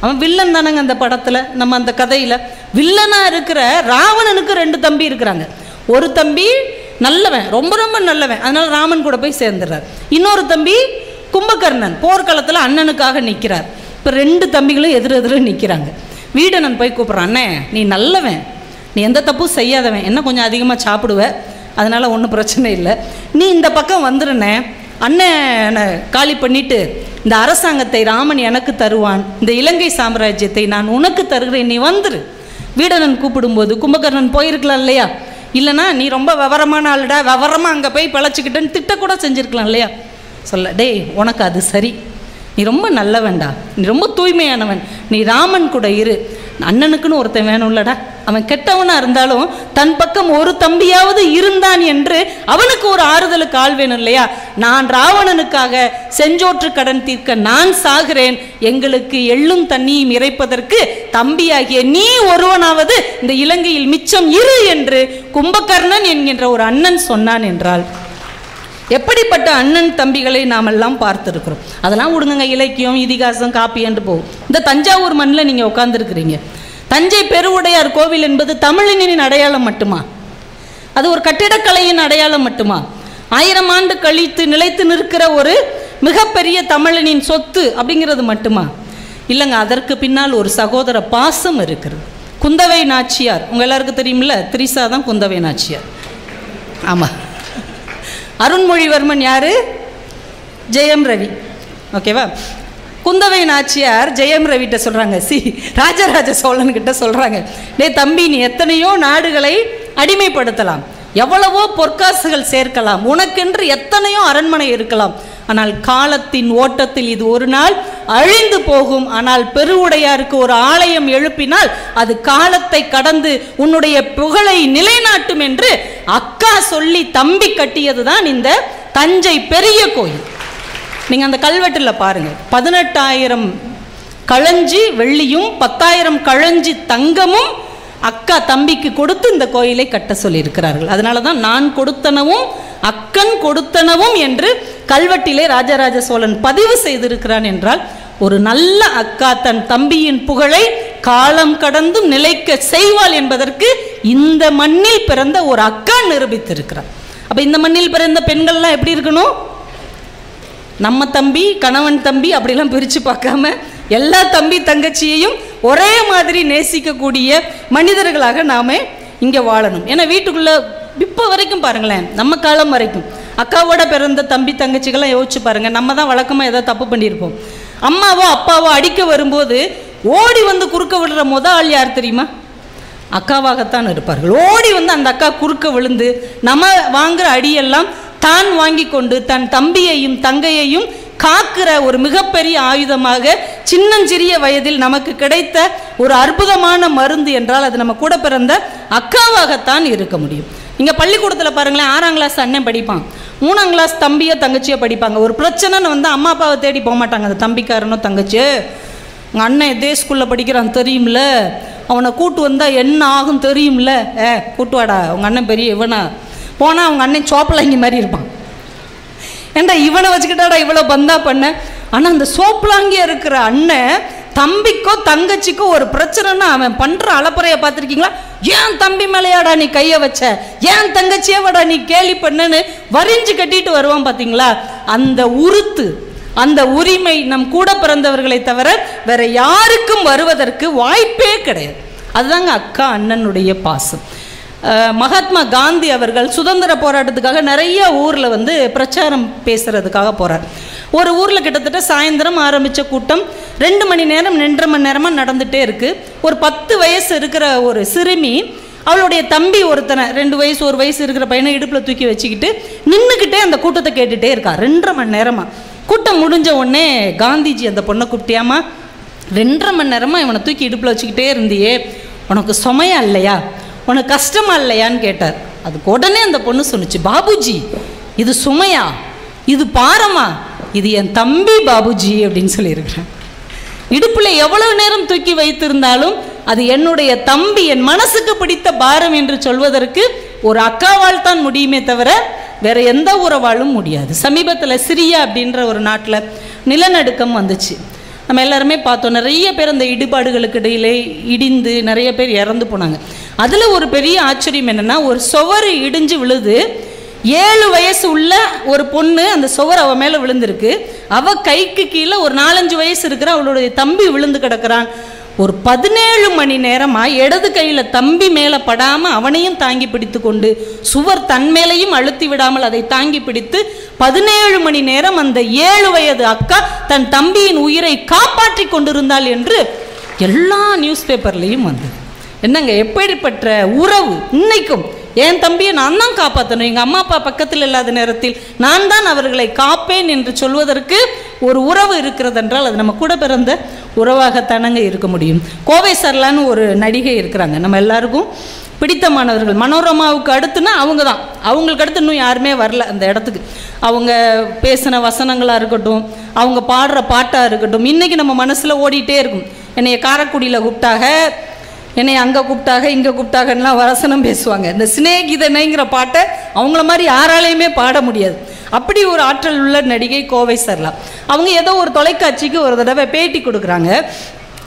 அவன் வில்லன் தானங்க அந்த படத்தில். நம்ம அந்த கதையில் வில்லனாக இருக்கிற ராவணனுக்கு 2 தம்பி இருக்கிறாங்க. ஒரு தம்பி நல்லவன், ரொம்ப ரொம்ப நல்லவன், அதனால ராமன் கூட போய் சேர்ந்துடுறார். இன்னொரு தம்பி கும்பகர்ணன், போர்க்களத்தில் அண்ணனுக்காக நிற்கிறார். இப்போ 2 தம்பிகளும் எதிரெதிர நிற்கிறாங்க. வீடனன் போய் கூப்பிட்றான், அண்ணே நீ நல்லவன், நீ எந்த தப்பும் செய்யாதவன், என்ன கொஞ்சம் அதிகமாக சாப்பிடுவ, அதனால் ஒன்றும் பிரச்சனை இல்லை, நீ இந்த பக்கம் வந்துருண்ணே, அண்ணனை காலி பண்ணிட்டு இந்த அரசாங்கத்தை ராமன் எனக்கு தருவான், இந்த இலங்கை சாம்ராஜ்யத்தை நான் உனக்கு தருகிறேன், நீ வந்துரு. வீடனன் கூப்பிடும்போது கும்பகர்ணன் போயிருக்கலாம் இல்லையா? இல்லைனா நீ ரொம்ப விவரமான ஆளுடா, விவரமாக அங்கே போய் பிழைச்சிக்கிட்டேன்னு திட்டக்கூட செஞ்சுருக்கலாம் இல்லையா? சொல்ல, டேய் உனக்கு அது சரி, நீ ரொம்ப நல்லவன்டா, நீ ரொம்ப தூய்மையானவன், நீ ராமன் கூட இரு. அண்ணனுக்குன்னு ஒருத்தன் வேணும்லடா, அவன் கெட்டவனாக இருந்தாலும் தன் பக்கம் ஒரு தம்பியாவது இருந்தான் என்று அவனுக்கு ஒரு ஆறுதலுக்கு ஆள் வேணும் இல்லையா? நான் ராவணனுக்காக செஞ்சோற்று கடன் தீர்க்க நான் சாகிறேன், எங்களுக்கு எள்ளும் தண்ணியும் இறைப்பதற்கு தம்பியாகிய நீ ஒருவனாவது இந்த இலங்கையில் மிச்சம் இரு என்று கும்பகர்ணன் என்கின்ற ஒரு அண்ணன் சொன்னான் என்றால் எப்படிப்பட்ட அண்ணன் தம்பிகளை நாம் எல்லாம் பார்த்துருக்கிறோம். அதெல்லாம் விடுங்க, இலக்கியம் இதிகாசம் காப்பி என்று போகும். இந்த தஞ்சாவூர் மண்ணில் நீங்கள் உட்காந்துருக்கிறீங்க. தஞ்சை பெருவுடையார் கோவில் என்பது தமிழனின் அடையாளம் மட்டுமா? அது ஒரு கட்டிடக்கலையின் அடையாளம் மட்டுமா? 1000 ஆண்டு கழித்து நிலைத்து நிற்கிற ஒரு மிகப்பெரிய தமிழனின் சொத்து அப்படிங்கிறது மட்டுமா? இல்லைங்க, அதற்கு பின்னால் ஒரு சகோதர பாசம் இருக்கிறது. குந்தவை நாச்சியார் உங்கள் எல்லாருக்கும் தெரியுமில்ல, திரிசா தான் குந்தவை நாச்சியார். ஆமாம். அருண்மொழிவர்மன் யாரு? ஜெயம் ரவி. ஓகேவா? குந்தவை நாச்சியார் ஜெயம் ரவிட்ட சொல்கிறாங்க, ராஜராஜ சோழன் கிட்ட சொல்கிறாங்க, டே தம்பி, நீ எத்தனையோ நாடுகளை அடிமைப்படுத்தலாம், எவ்வளவோ பொற்காசுகள் சேர்க்கலாம், உனக்கென்று எத்தனையோ அரண்மனை இருக்கலாம், ஆனால் காலத்தின் ஓட்டத்தில் இது ஒரு நாள் அழிந்து போகும். ஆனால் பெருவுடையாருக்கு ஒரு ஆலயம் எழுப்பினால் அது காலத்தை கடந்து உன்னுடைய புகழை நிலைநாட்டும் என்று அக்கா சொல்லி தம்பி கட்டியது தான் இந்த தஞ்சை பெரிய கோயில். நீங்கள் அந்த கல்வெட்டில் பாருங்கள், 18,000 களஞ்சி வெள்ளியும் 10,000 களஞ்சி தங்கமும் அக்கா தம்பிக்கு கொடுத்து இந்த கோயிலை கட்ட சொல்லியிருக்கிறார்கள். அதனால தான் நான் கொடுத்தனவும் அக்கன் கொடுத்தனவும் என்று கல்வெட்டிலே ராஜராஜ சோழன் பதிவு செய்திருக்கிறான். என்றால் ஒரு நல்ல அக்கா தன் தம்பியின் புகழை காலம் கடந்தும் நிலைக்க செய்வாள் என்பதற்கு இந்த மண்ணில் பிறந்த ஒரு அக்கா நிரூபித்திருக்கிறார். அப்ப இந்த மண்ணில் பிறந்த பெண்கள்லாம் எப்படி இருக்கணும்? நம்ம தம்பி கணவன் தம்பி அப்படிலாம் பிரித்து பார்க்காம எல்லா தம்பி தங்கச்சியையும் ஒரே மாதிரி நேசிக்கக்கூடிய மனிதர்களாக நாம இங்கே வாழணும். ஏன்னா வீட்டுக்குள்ளே இப்போ வரைக்கும் பாருங்களேன், நம்ம காலம் வரைக்கும் அக்காவோட பிறந்த தம்பி தங்கச்சிகள்லாம் யோசிச்சு பாருங்க, நம்ம தான் வழக்கமாக ஏதாவது தப்பு பண்ணியிருப்போம். அம்மாவோ அப்பாவோ அடிக்க வரும்போது ஓடி வந்து குறுக்க விடுற ஆள் யார் தெரியுமா? அக்காவாகத்தான் இருப்பார்கள். ஓடி வந்து அந்த அக்கா குறுக்க விழுந்து நம்ம வாங்குற அடியெல்லாம் தான் வாங்கி கொண்டு தன் தம்பியையும் தங்கையையும் காக்கிற ஒரு மிகப்பெரிய ஆயுதமாக சின்னஞ்சிறிய வயதில் நமக்கு கிடைத்த ஒரு அற்புதமான மருந்து என்றால் அது நம்ம கூட பிறந்த அக்காவாகத்தான் இருக்க முடியும். நீங்கள் பள்ளிக்கூடத்தில் பாருங்களேன், 6ஆம் கிளாஸ் அண்ணன் படிப்பான், 3ஆம் கிளாஸ் தம்பியோ தங்கச்சியோ படிப்பாங்க. ஒரு பிரச்சனைன்னு வந்து அம்மா அப்பாவை தேடி போக மாட்டாங்க. அந்த தம்பிக்காரனோ தங்கச்சியோ, உங்கள் அண்ணன் இதே ஸ்கூலில் படிக்கிறான் தெரியும்ல, அவனை கூட்டு வந்தால் என்ன ஆகும் தெரியும்ல, கூட்டு வாடா உங்கள் அண்ணன் பெரிய இவனா, போனால் அவங்க அண்ணன் சோப்பலாங்கி மாதிரி இருப்பான், ஏண்டா இவனை வச்சுக்கிட்டாடா இவ்வளோ பந்தா பண்ண. ஆனால் அந்த சோப்பலாங்கியாக இருக்கிற அண்ணன் தம்பிக்கோ தங்கச்சிக்கோ ஒரு பிரச்சனைன்னா அவன் பண்ணுற அலப்பறையை பார்த்துருக்கீங்களா? ஏன் தம்பி மேலையாடா நீ கையை வச்ச, ஏன் தங்கச்சியவாடா நீ கேலி பண்ணன்னு வரிஞ்சு கட்டிட்டு வருவான் பார்த்தீங்களா? அந்த உறுத்து அந்த உரிமை நம் கூட பிறந்தவர்களை தவிர வேற யாருக்கும் வருவதற்கு வாய்ப்பே கிடையாது. அதுதாங்க அக்கா அண்ணனுடைய பாசம். மகாத்மா காந்தி அவர்கள் சுதந்திர போராட்டத்துக்காக நிறைய ஊரில் வந்து பிரச்சாரம் பேசுகிறதுக்காக போகிறார். ஒரு ஊரில் கிட்டத்தட்ட சாயந்தரம் ஆரம்பித்த கூட்டம் 2 மணி நேரம் 2.5 மணி நேரமாக நடந்துகிட்டே இருக்குது. ஒரு 10 வயசு இருக்கிற ஒரு சிறுமி அவளுடைய தம்பி ஒருத்தனை 2 வயசு 1 வயசு இருக்கிற பையனை இடுப்பில் தூக்கி வச்சுக்கிட்டு நின்றுக்கிட்டே அந்த கூட்டத்தை கேட்டுகிட்டே இருக்கா 2.5 மணி நேரமாக. கூட்டம் முடிஞ்ச உடனே காந்திஜி அந்த பொண்ணை கூப்பிட்டியாமா, 2.5 மணி நேரமாக இவனை தூக்கி இடுப்பில் வச்சுக்கிட்டே இருந்தியே, உனக்கு சுமையா இல்லையா, உனக்கு கஷ்டமா இல்லையான்னு கேட்டார். அதுக்கு உடனே அந்த பொண்ணு சொன்னிச்சு, பாபுஜி இது சுமையா, இது பாரமா, இது என் தம்பி பாபுஜி அப்படின்னு சொல்லியிருக்கிறேன். இடுப்பில் எவ்வளவு நேரம் தூக்கி வைத்திருந்தாலும் அது என்னுடைய தம்பி, என் மனசுக்கு பிடித்த பாரம் என்று சொல்வதற்கு ஒரு அக்காவால் தான் முடியுமே தவிர வேற எந்த உறவாலும் முடியாது. சமீபத்தில் சிரியா அப்படின்ற ஒரு நாட்டில் நிலநடுக்கம் வந்துச்சு. நம்ம எல்லாருமே பார்த்தோம், நிறைய பேர் அந்த இடிபாடுகளுக்கு இடையிலே இடிந்து நிறைய பேர் இறந்து போனாங்க. அதில் ஒரு பெரிய ஆச்சரியம் என்னென்னா, ஒரு சுவர் இடிஞ்சு விழுது, 7 வயசு உள்ள ஒரு பொண்ணு அந்த சுவர் அவள் மேலே விழுந்திருக்கு. அவள் கைக்கு கீழே ஒரு 4-5 வயசு இருக்கிற அவளுடைய தம்பி விழுந்து கிடக்கிறான். ஒரு 17 மணி நேரமாக இடது கையில் தம்பி மேலே படாமல் அவனையும் தாங்கி பிடித்து கொண்டு சுவர் தன் மேலையும் அழுத்தி விடாமல் அதை தாங்கி பிடித்து 17 மணி நேரம் அந்த 7 வயது அக்கா தன் தம்பியின் உயிரை காப்பாற்றி கொண்டிருந்தாள் என்று எல்லா நியூஸ் பேப்பர்லேயும் வந்தது. என்னங்க எப்படிப்பட்ட உறவு! இன்னைக்கும் என் தம்பியை நான் தான் காப்பாற்றணும், எங்கள் அம்மா அப்பா பக்கத்தில் இல்லாத நேரத்தில் நான் தான் அவர்களை காப்பேன் என்று சொல்வதற்கு ஒரு உறவு இருக்கிறது என்றால் அது நம்ம கூட பிறந்த உறவாகத்தானங்க இருக்க முடியும். கோவை சரளான்னு ஒரு நடிகை இருக்கிறாங்க, நம்ம எல்லாருக்கும் பிடித்தமானவர்கள். மனோரமாவுக்கு அடுத்துனா அவங்க தான், அவங்களுக்கு அடுத்து இன்னும் யாருமே வரல அந்த இடத்துக்கு. அவங்க பேசின வசனங்களாக இருக்கட்டும், அவங்க பாடுற பாட்டாக இருக்கட்டும், இன்றைக்கி நம்ம மனசில் ஓடிட்டே இருக்கும். என்னைய காரைக்குடியில் கூப்பிட்டாக, என்னை அங்கே கூப்பிட்டாக, இங்கே கூப்பிட்டாகலாம் வசனம் பேசுவாங்க. இந்த சிநேகிதனைங்கிற பாட்டை அவங்கள மாதிரி யாராலையுமே பாட முடியாது. அப்படி ஒரு ஆற்றல் உள்ள நடிகை கோவை சரளா. அவங்க ஏதோ ஒரு தொலைக்காட்சிக்கு ஒரு தடவை பேட்டி கொடுக்குறாங்க.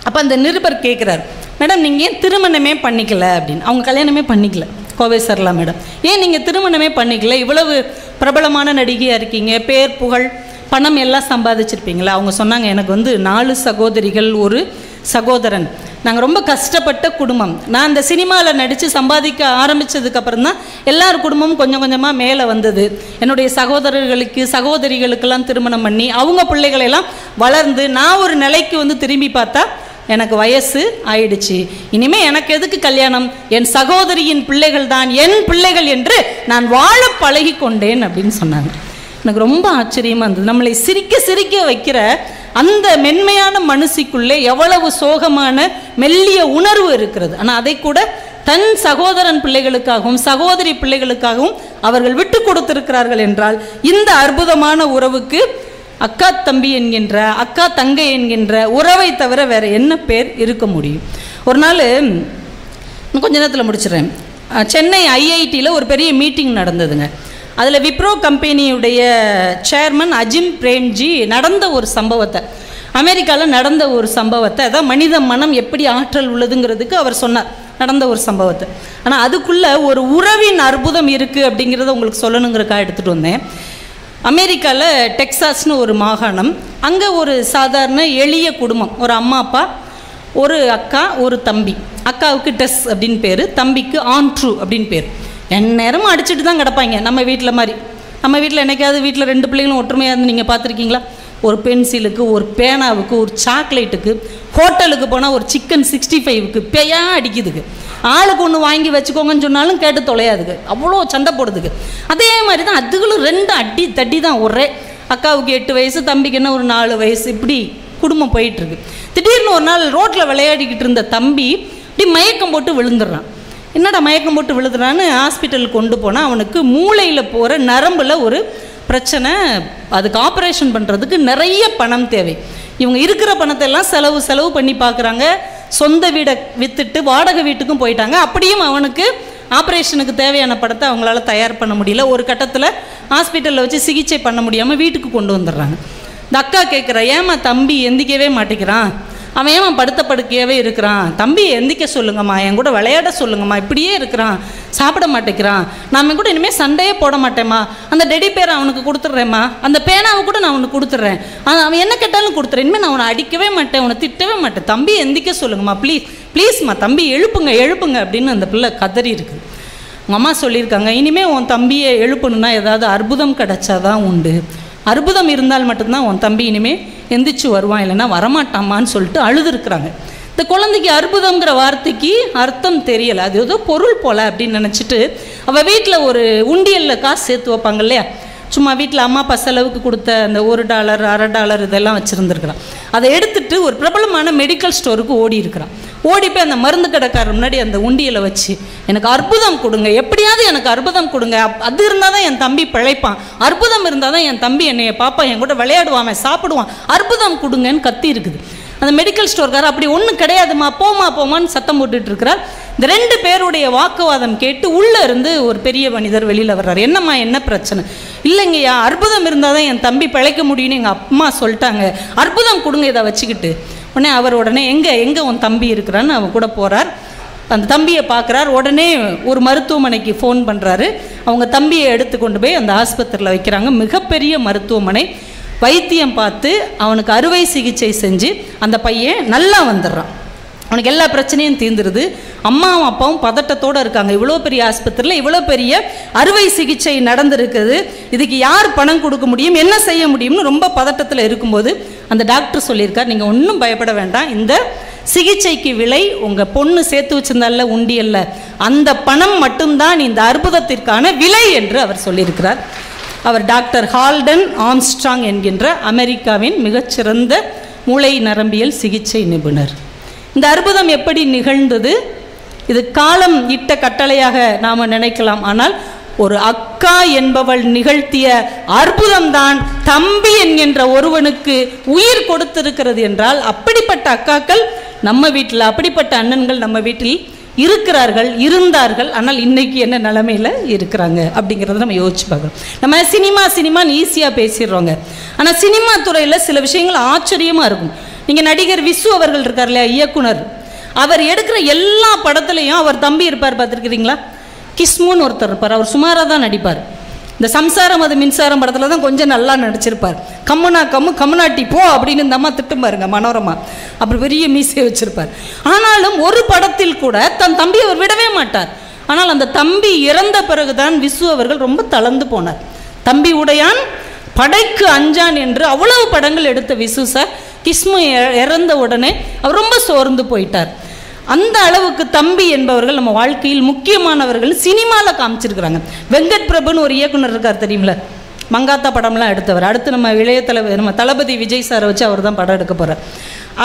அப்போ அந்த நிருபர் கேட்குறாரு, மேடம் நீங்கள் ஏன் திருமணமே பண்ணிக்கல அப்படின்னு. அவங்க கல்யாணமே பண்ணிக்கல கோவை சரளா மேடம். ஏன் நீங்கள் திருமணமே பண்ணிக்கல, இவ்வளவு பிரபலமான நடிகையாக இருக்கீங்க, பேர் புகழ் பணம் எல்லாம் சம்பாதிச்சிருப்பீங்களா? அவங்க சொன்னாங்க, எனக்கு 4 சகோதரிகள், ஒரு சகோதரன். நாங்கள் ரொம்ப கஷ்டப்பட்ட குடும்பம். நான் இந்த சினிமாவில் நடித்து சம்பாதிக்க ஆரம்பித்ததுக்கப்புறம் தான் எல்லார் குடும்பமும் கொஞ்சம் கொஞ்சமாக மேலே வந்தது. என்னுடைய சகோதரிகளுக்கெல்லாம் திருமணம் பண்ணி அவங்க பிள்ளைகளெல்லாம் வளர்ந்து நான் ஒரு நிலைக்கு திரும்பி பார்த்தா எனக்கு வயசு ஆயிடுச்சு. இனிமேல் எனக்கு எதுக்கு கல்யாணம், என் சகோதரியின் பிள்ளைகள் தான் என் பிள்ளைகள் என்று நான் வாழ பழகி கொண்டேன் அப்படின்னு சொன்னாங்க. எனக்கு ரொம்ப ஆச்சரியமாக இருந்தது. நம்மளை சிரிக்க சிரிக்க வைக்கிற அந்த மென்மையான மனசுக்குள்ளே எவ்வளவு சோகமான மெல்லிய உணர்வு இருக்கிறது. ஆனால் அதை கூட தன் சகோதரன் பிள்ளைகளுக்காகவும் சகோதரி பிள்ளைகளுக்காகவும் அவர்கள் விட்டு கொடுத்திருக்கிறார்கள் என்றால் இந்த அற்புதமான உறவுக்கு அக்கா தம்பி என்கின்ற, அக்கா தங்கை என்கின்ற உறவை தவிர வேறு என்ன பேர் இருக்க முடியும்? ஒரு நாள் கொஞ்ச நேரத்தில் முடிச்சிடுறேன். சென்னை ஐஐடியில் ஒரு பெரிய மீட்டிங் நடந்ததுங்க. அதில் விப்ரோ கம்பெனியுடைய சேர்மன் அஜிம் பிரேம்ஜி நடந்த ஒரு சம்பவத்தை, அமெரிக்காவில் நடந்த ஒரு சம்பவத்தை, அதான் மனித மனம் எப்படி ஆற்றல் உள்ளதுங்கிறதுக்கு அவர் சொன்னார், நடந்த ஒரு சம்பவத்தை. ஆனால் அதுக்குள்ளே ஒரு உறவின் அற்புதம் இருக்குது அப்படிங்கிறத உங்களுக்கு சொல்லணுங்கிறக்காக எடுத்துகிட்டு வந்தேன். அமெரிக்காவில் டெக்சாஸ்னு ஒரு மாகாணம். அங்கே ஒரு சாதாரண எளிய குடும்பம், ஒரு அம்மா அப்பா, ஒரு அக்கா, ஒரு தம்பி. அக்காவுக்கு டெஸ் அப்படின்னு பேர், தம்பிக்கு ஆண்ட்ரூ அப்படின்னு பேர். நேரமும் அடிச்சுட்டு தான் கிடப்பாங்க. நம்ம வீட்டில் மாதிரி, நம்ம வீட்டில் என்னைக்காவது வீட்டில் 2 பிள்ளைங்களும் ஒற்றுமையாக இருந்து நீங்கள் பார்த்துருக்கீங்களா? ஒரு பென்சிலுக்கு, ஒரு பேனாவுக்கு, ஒரு சாக்லேட்டுக்கு, ஹோட்டலுக்கு போனால் ஒரு சிக்கன் 65க்கு பேயா அடிக்குதுக்கு. ஆளுக்கு ஒன்று வாங்கி வச்சுக்கோங்கன்னு சொன்னாலும் கேட்டு தொலையாதுக்கு, அவ்வளோ சண்டை போடுதுக்கு. அதே மாதிரி தான் அதுகளும் 2 அடி தட்டி தான் ஒரே. அக்காவுக்கு 8 வயசு, தம்பிக்கு என்ன ஒரு 4 வயசு, இப்படி குடும்பம் போயிட்டுருக்கு. திடீர்னு ஒரு நாள் ரோட்டில் விளையாடிக்கிட்டு இருந்த தம்பி இப்படி மயக்கம் போட்டு விழுந்துடுறான். என்னடா மயக்கம் போட்டு விழுதுறான்னு ஹாஸ்பிட்டலுக்கு கொண்டு போனால் அவனுக்கு மூளையில் போகிற நரம்பில் ஒரு பிரச்சனை. அதுக்கு ஆப்ரேஷன் பண்ணுறதுக்கு நிறைய பணம் தேவை. இவங்க இருக்கிற பணத்தை எல்லாம் செலவு பண்ணி பார்க்குறாங்க. சொந்த வீடை விற்றுட்டு வாடகை வீட்டுக்கும் போயிட்டாங்க. அப்படியும் அவனுக்கு ஆப்ரேஷனுக்கு தேவையான பணத்தை அவங்களால தயார் பண்ண முடியல. ஒரு கட்டத்தில் ஹாஸ்பிட்டலில் வச்சு சிகிச்சை பண்ண முடியாமல் வீட்டுக்கு கொண்டு வந்துடுறாங்க. இந்த அக்கா கேட்குறா, ஏமா தம்பி எந்திக்கவே மாட்டேங்கிறான், அவன் ஏன் படுத்த படுக்கையாகவே இருக்கிறான், தம்பி எந்திக்க சொல்லுங்கம்மா, என் கூட விளையாட சொல்லுங்கம்மா, இப்படியே இருக்கிறான், சாப்பிட மாட்டேங்கிறான், நான் கூட இனிமேல் சண்டையே போட மாட்டேம்மா, அந்த டெடி பேரை அவனுக்கு கொடுத்துட்றேம்மா, அந்த பேனாவை கூட நான் அவனுக்கு கொடுத்துட்றேன், அவன் என்ன கேட்டாலும் கொடுத்துறேன், இனிமேல் நான் அவனை அடிக்கவே மாட்டேன், அவனை திட்டவே மாட்டேன், தம்பி எந்திக்க சொல்லுங்கம்மா, ப்ளீஸ்மா தம்பி எழுப்புங்க அப்படின்னு அந்த பிள்ளை கதறி இருக்குது. உங்கள் அம்மா சொல்லியிருக்காங்க, இனிமேல் உன் தம்பியை எழுப்பணுன்னா ஏதாவது அற்புதம் கிடச்சாதான் உண்டு, அற்புதம் இருந்தால் மட்டும்தான் உன் தம்பி இனிமேல் எந்திரிச்சு வருவான், இல்லைன்னா வரமாட்டாமான்னு சொல்லிட்டு அழுதுருக்குறாங்க. இந்த குழந்தைக்கு அற்புதங்கிற வார்த்தைக்கு அர்த்தம் தெரியலை, அது ஏதோ பொருள் போல் அப்படின்னு நினச்சிட்டு அவள் வீட்டில் ஒரு உண்டியலில் காசு சேர்த்து வைப்பாங்க இல்லையா, சும்மா வீட்டில் அம்மா அப்பா செலவுக்கு கொடுத்த அந்த $1, $1/2 இதெல்லாம் வச்சுருந்துருக்குறான். அதை எடுத்துகிட்டு ஒரு பிரபலமான மெடிக்கல் ஸ்டோருக்கு ஓடி இருக்கிறான். ஓடி போய் அந்த மருந்து கடைக்காரர் முன்னாடி அந்த உண்டியலை வச்சு, எனக்கு அற்புதம் கொடுங்க, எப்படியாவது எனக்கு அற்புதம் கொடுங்க, அது இருந்தால் தான் என் தம்பி பிழைப்பான், அற்புதம் இருந்தால் தான் என் தம்பி என்னைய பாப்பான், என் கூட விளையாடுவான், சாப்பிடுவான், அற்புதம் கொடுங்கன்னு கத்தி இருக்குது. அந்த மெடிக்கல் ஸ்டோர்காரர் அப்படி ஒன்றும் கிடையாதுமா, போமான்னு சத்தம் போட்டுட்டு இருக்கிறார். இந்த 2 பேருடைய வாக்குவாதம் கேட்டு உள்ளே இருந்து ஒரு பெரிய மனிதர் வெளியில் வர்றார். என்னம்மா என்ன பிரச்சனை? இல்லைங்கய்யா, அற்புதம் இருந்தால் தான் என் தம்பி பிழைக்க முடியும்னு எங்கள் அம்மா சொல்லிட்டாங்க, அற்புதம் கொடுங்க இதை வச்சுக்கிட்டு. உடனே அவர் எங்கே உன் தம்பி இருக்கிறான்னு அவன் கூட போகிறார். அந்த தம்பியை பார்க்குறார். உடனே ஒரு மருத்துவமனைக்கு ஃபோன் பண்ணுறாரு. அவங்க தம்பியை எடுத்து கொண்டு போய் அந்த ஆஸ்பத்திரியில் வைக்கிறாங்க. மிகப்பெரிய மருத்துவமனை. வைத்தியம் பார்த்து அவனுக்கு அறுவை சிகிச்சை செஞ்சு அந்த பையன் நல்லா வந்துடுறான். அவனுக்கு எல்லா பிரச்சனையும் தீர்ந்துருது. அம்மாவும் அப்பாவும் பதட்டத்தோடு இருக்காங்க. இவ்வளோ பெரிய ஆஸ்பத்திரியில் இவ்வளோ பெரிய அறுவை சிகிச்சை நடந்திருக்குது, இதுக்கு யார் பணம் கொடுக்க முடியும், என்ன செய்ய முடியும்னு ரொம்ப பதட்டத்தில் இருக்கும்போது அந்த டாக்டர் சொல்லியிருக்கார், நீங்கள் ஒன்றும் பயப்பட வேண்டாம், இந்த சிகிச்சைக்கு விலை உங்கள் பொண்ணு சேர்த்து வச்சிருந்தால உண்டியல்ல அந்த பணம் மட்டும்தான் இந்த அற்புதத்திற்கான விலை என்று அவர் சொல்லியிருக்கிறார். அவர் டாக்டர் ஹால்டன் ஆம்ஸ்ட்ராங் என்கின்ற அமெரிக்காவின் மிகச்சிறந்த மூளை நரம்பியல் சிகிச்சை நிபுணர். இந்த அற்புதம் எப்படி நிகழ்ந்தது? இது காலம் இட்ட கட்டளையாக நாம் நினைக்கலாம். ஆனால் ஒரு அக்கா என்பவள் நிகழ்த்திய அற்புதம்தான் தம்பி என்கின்ற ஒருவனுக்கு உயிர் கொடுத்திருக்கிறது என்றால், அப்படிப்பட்ட அக்காக்கள் நம்ம வீட்டில், அப்படிப்பட்ட அண்ணன்கள் நம்ம வீட்டில் இருக்கிறார்கள், இருந்தார்கள். ஆனால் இன்னைக்கு என்ன நிலைமையில் இருக்கிறாங்க அப்படிங்கிறத நம்ம யோசிச்சு பார்க்கணும். நம்ம சினிமான்னு ஈஸியாக பேசிடுறோங்க. ஆனால் சினிமா துறையில் சில விஷயங்கள் ஆச்சரியமாக இருக்கும். நீங்கள் நடிகர் விசு அவர்கள் இருக்கார் இல்லையா, இயக்குனர், அவர் எடுக்கிற எல்லா படத்துலையும் அவர் தம்பி இருப்பார், பார்த்துருக்கிறீங்களா? கிஸ்முன்னு ஒருத்தர் இருப்பார், அவர் சுமாராக தான் நடிப்பார். இந்த சம்சாரம் அது மின்சாரம் படத்தில் தான் கொஞ்சம் நல்லா நடிச்சிருப்பார். கம்முனாட்டி போ அப்படின்னு இந்த அம்மா திட்டம் பாருங்க, மனோரமா, அப்புறம் பெரிய மீசையை வச்சிருப்பார். ஆனாலும் ஒரு படத்தில் கூட தன் தம்பி அவர் விடவே மாட்டார். ஆனால் அந்த தம்பி இறந்த பிறகுதான் விசு அவர்கள் ரொம்ப தளர்ந்து போனார். தம்பி உடையான் படைக்கு அஞ்சான் என்று அவ்வளவு படங்கள் எடுத்த விசு சார் கிஸ்மு இறந்த உடனே அவர் ரொம்ப சோர்ந்து போயிட்டார். அந்த அளவுக்கு தம்பி என்பவர்கள் நம்ம வாழ்க்கையில் முக்கியமானவர்கள் சினிமாவில் காமிச்சிருக்கிறாங்க. வெங்கட் பிரபுன்னு ஒரு இயக்குனர் இருக்கார் தெரியுமில்ல, மங்காத்தா படம்லாம் எடுத்தவர். அடுத்து நம்ம இளைய நம்ம தளபதி விஜய் சாரை வச்சு அவர் தான் படம் எடுக்க போகிறார்.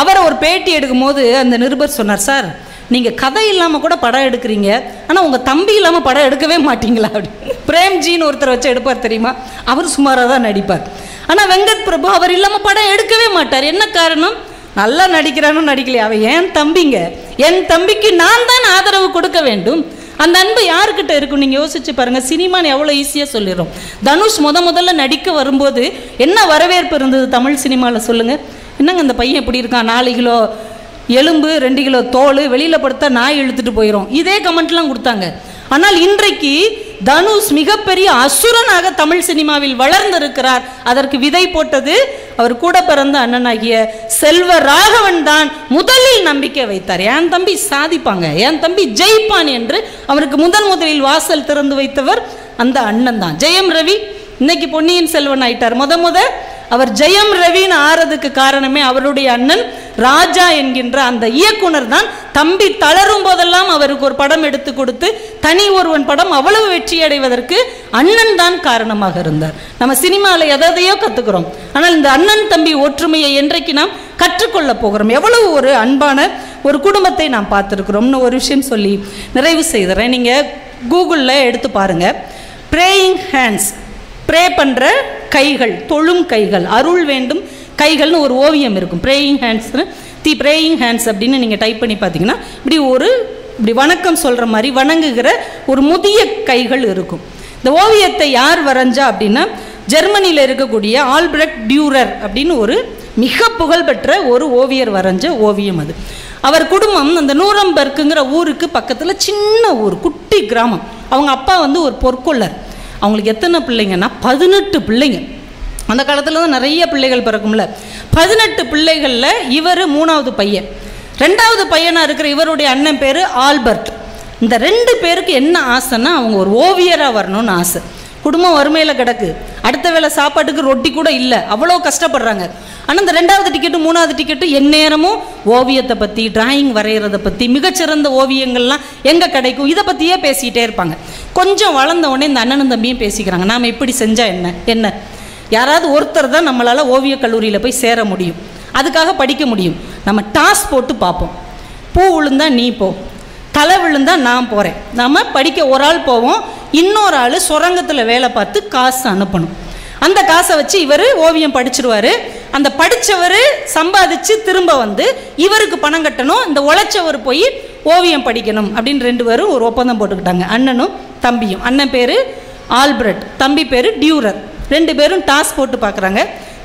அவரை ஒரு பேட்டி எடுக்கும் போது அந்த நிருபர் சொன்னார், சார் நீங்கள் கதை இல்லாமல் கூட படம் எடுக்கிறீங்க, ஆனால் உங்கள் தம்பி இல்லாமல் படம் எடுக்கவே மாட்டீங்களா அப்படி. பிரேம்ஜின்னு ஒருத்தரை வச்சு எடுப்பார் தெரியுமா, அவர் சுமாராக தான் நடிப்பார். ஆனால் வெங்கட் பிரபு அவர் இல்லாமல் படம் எடுக்கவே மாட்டார். என்ன காரணம்? நல்லா நடிக்கிறானோ நடிக்கலையா, அவன் என் தம்பிங்க, என் தம்பிக்கு நான் தான் ஆதரவு கொடுக்க வேண்டும். அந்த அன்பு யாருக்கிட்ட இருக்கும் நீங்கள் யோசிச்சு பாருங்கள். சினிமான்னு எவ்வளோ ஈஸியாக சொல்லிடுறோம். தனுஷ் முதல்ல நடிக்க வரும்போது என்ன வரவேற்பு இருந்தது தமிழ் சினிமாவில் சொல்லுங்கள். என்னங்க இந்த பையன் எப்படி இருக்கான், 4 கிலோ எலும்பு 2 கிலோ தோல், வெளியில் படுத்தா நாய் இழுத்துட்டு போயிடும், இதே கமெண்ட்லாம் கொடுத்தாங்க. ஆனால் இன்றைக்கு தனுஷ் மிகப்பெரிய அசுரனாக தமிழ் சினிமாவில் வளர்ந்திருக்கிறார். அதற்கு விதை போட்டது அவர் கூட பிறந்த அண்ணனாகிய செல்வ ராகவன் தான் முதலில் நம்பிக்கை வைத்தார். என் தம்பி சாதிப்பாங்க, என் தம்பி ஜெயிப்பான் என்று அவருக்கு முதலில் வாசல் திறந்து வைத்தவர் அந்த அண்ணன் தான். ஜெயம் ரவி இன்னைக்கு பொன்னியின் செல்வன் ஆயிட்டார். அவர் ஜெயம் ரவின்னு ஆறதுக்கு காரணமே அவருடைய அண்ணன் ராஜா என்கின்ற அந்த இயக்குனர் தான். தம்பி தளரும் போதெல்லாம் அவருக்கு ஒரு படம் எடுத்து கொடுத்து தனி ஒருவன் படம் அவ்வளவு வெற்றி அடைவதற்கு அண்ணன் தான் காரணமாக இருந்தார். நம்ம சினிமாவில் எதையோ கற்றுக்கிறோம், ஆனால் இந்த அண்ணன் தம்பி ஒற்றுமையை என்றைக்கு நாம் கற்றுக்கொள்ள போகிறோம்? எவ்வளவு ஒரு அன்பான ஒரு குடும்பத்தை நாம் பார்த்துருக்குறோம்னு ஒரு விஷயம் சொல்லி நிறைவு செய்கிறேன். நீங்கள் கூகுளில் எடுத்து பாருங்கள், ப்ரேயிங் ஹேண்ட்ஸ், ப்ரே பண்ணுற கைகள், தொழும் கைகள், அருள் வேண்டும் கைகள்னு ஒரு ஓவியம் இருக்கும். ப்ரேயிங் ஹேண்ட்ஸ்னு, ப்ரேயிங் ஹேண்ட்ஸ் அப்படின்னு நீங்கள் டைப் பண்ணி பார்த்தீங்கன்னா இப்படி வணக்கம் சொல்கிற மாதிரி வணங்குகிற ஒரு முதிய கைகள் இருக்கும். இந்த ஓவியத்தை யார் வரைஞ்சா அப்படின்னா, ஜெர்மனியில் இருக்கக்கூடிய ஆல்பிரட் டியூரர் அப்படின்னு ஒரு மிக புகழ்பெற்ற ஒரு ஓவியர் வரைஞ்ச ஓவியம் அது. அவர் குடும்பம் அந்த நூரம்பர்க்குங்கிற ஊருக்கு பக்கத்தில் சின்ன ஊர், குட்டி கிராமம். அவங்க அப்பா ஒரு பொற்கொள்ளர். அவங்களுக்கு எத்தனை பிள்ளைங்கன்னா 18 பிள்ளைங்க. அந்த காலத்தில் தான் நிறைய பிள்ளைகள் பிறக்கும்ல. 18 பிள்ளைகளில் இவர் 3வது பையன். 2வது பையனாக இருக்கிற இவருடைய அண்ணன் பேர் ஆல்பர்ட். இந்த 2 பேருக்கு என்ன ஆசைன்னா, அவங்க ஒரு ஓவியராக வரணும்னு ஆசை. குடும்பம் வறுமையில் கிடக்கு, அடுத்த வேளை சாப்பாட்டுக்கு ரொட்டி கூட இல்லை, அவ்வளோ கஷ்டப்படுறாங்க. ஆனால் இந்த 2வது டிக்கெட்டு 3வது டிக்கெட்டு எந்நேரமும் ஓவியத்தை பற்றி, டிராயிங் வரைகிறத பற்றி, மிகச்சிறந்த ஓவியங்கள்லாம் எங்கே கிடைக்கும், இதை பற்றியே பேசிக்கிட்டே இருப்பாங்க. கொஞ்சம் வளர்ந்த உடனே இந்த அண்ணனும் தம்பியும் பேசிக்கிறாங்க, நாம் இப்படி செஞ்சால் என்ன யாராவது ஒருத்தர் தான் நம்மளால் ஓவியக் கல்லூரியில் போய் சேர முடியும், அதுக்காக படிக்க முடியும். நம்ம டாஸ் போட்டு பார்ப்போம், பூ விழுந்தா நீ போ, தலை விழுந்தா நான் போகிறேன். நம்ம படிக்க ஒரு ஆள் போவோம், இன்னொரு ஆள் சுரங்கத்தில் வேலை பார்த்து காசு அனுப்பணும். அந்த காசை வச்சு இவர் ஓவியம் படிச்சிருவார். அந்த படித்தவர் சம்பாதிச்சு திரும்ப இவருக்கு பணம் கட்டணும், இந்த உழைச்சவர் போய் ஓவியம் படிக்கணும் அப்படின்னு 2 பேரும் ஒரு ஒப்பந்தம் போட்டுக்கிட்டாங்க, அண்ணனும் தம்பியும். அண்ணன் பேர் ஆல்பிரட், தம்பி பேர் டியூரர். 2 பேரும் டாஸ் போட்டு பார்க்குறாங்க.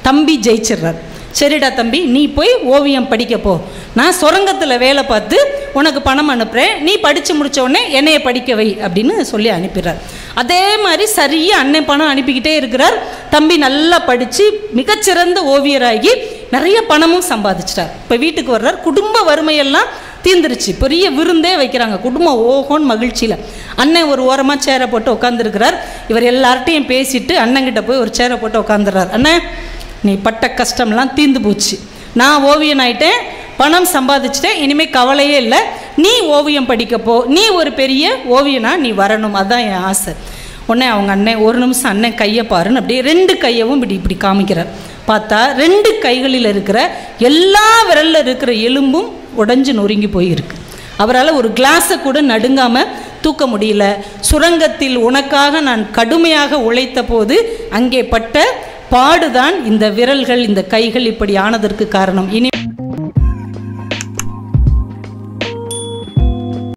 தம்பி ஜெயிச்சிடுறார். சரிடா தம்பி, நீ போய் ஓவியம் படிக்க போ, நான் சுரங்கத்தில் வேலை பார்த்து உனக்கு பணம் அனுப்புகிறேன், நீ படித்து முடித்த உடனே என்னையை படிக்க வை அப்படின்னு சொல்லி அனுப்பிடுறார். அதே மாதிரி சரியாக அண்ணன் பணம் அனுப்பிக்கிட்டே இருக்கிறார். தம்பி நல்லா படித்து மிகச்சிறந்த ஓவியராகி நிறைய பணமும் சம்பாதிச்சிட்டார். இப்போ வீட்டுக்கு வர்றார், குடும்ப வறுமையெல்லாம் தீந்துருச்சு. பெரிய விருந்தே வைக்கிறாங்க, குடும்பம் ஓஹோன்னு மகிழ்ச்சியில். அண்ணன் ஒரு ஓரமாக சேரை போட்டு உட்காந்துருக்கிறார். இவர் எல்லார்ட்டையும் பேசிட்டு அண்ணங்கிட்ட போய் ஒரு சேரை போட்டு உட்காந்துடுறார். அண்ணன், நீ பட்ட கஷ்டம்லாம் தீர்ந்து போச்சு, நான் ஓவியன் ஆயிட்டேன், பணம் சம்பாதிச்சிட்டேன், இனிமேல் கவலையே இல்லை, நீ ஓவியம் படிக்கப்போ, நீ ஒரு பெரிய ஓவியனா நீ வரணும், அதுதான் என் ஆசை. உடனே அவங்க அண்ணன், ஒரு நிமிஷம் அண்ணன் கையை பாருன்னு அப்படியே 2 கையவும் இப்படி காமிக்கிறார். பார்த்தா 2 கைகளில் இருக்கிற எல்லா விரலில் இருக்கிற எலும்பும் உடைஞ்சு நொறுங்கி போயிருக்கு. அவரால் ஒரு கிளாஸை கூட நடுங்காமல் தூக்க முடியல. சுரங்கத்தில் உனக்காக நான் கடுமையாக உழைத்த போது அங்கே பட்ட பாடுதான் இந்த விரல்கள், இந்த கைகள் இப்படி ஆனதற்கு காரணம். இனி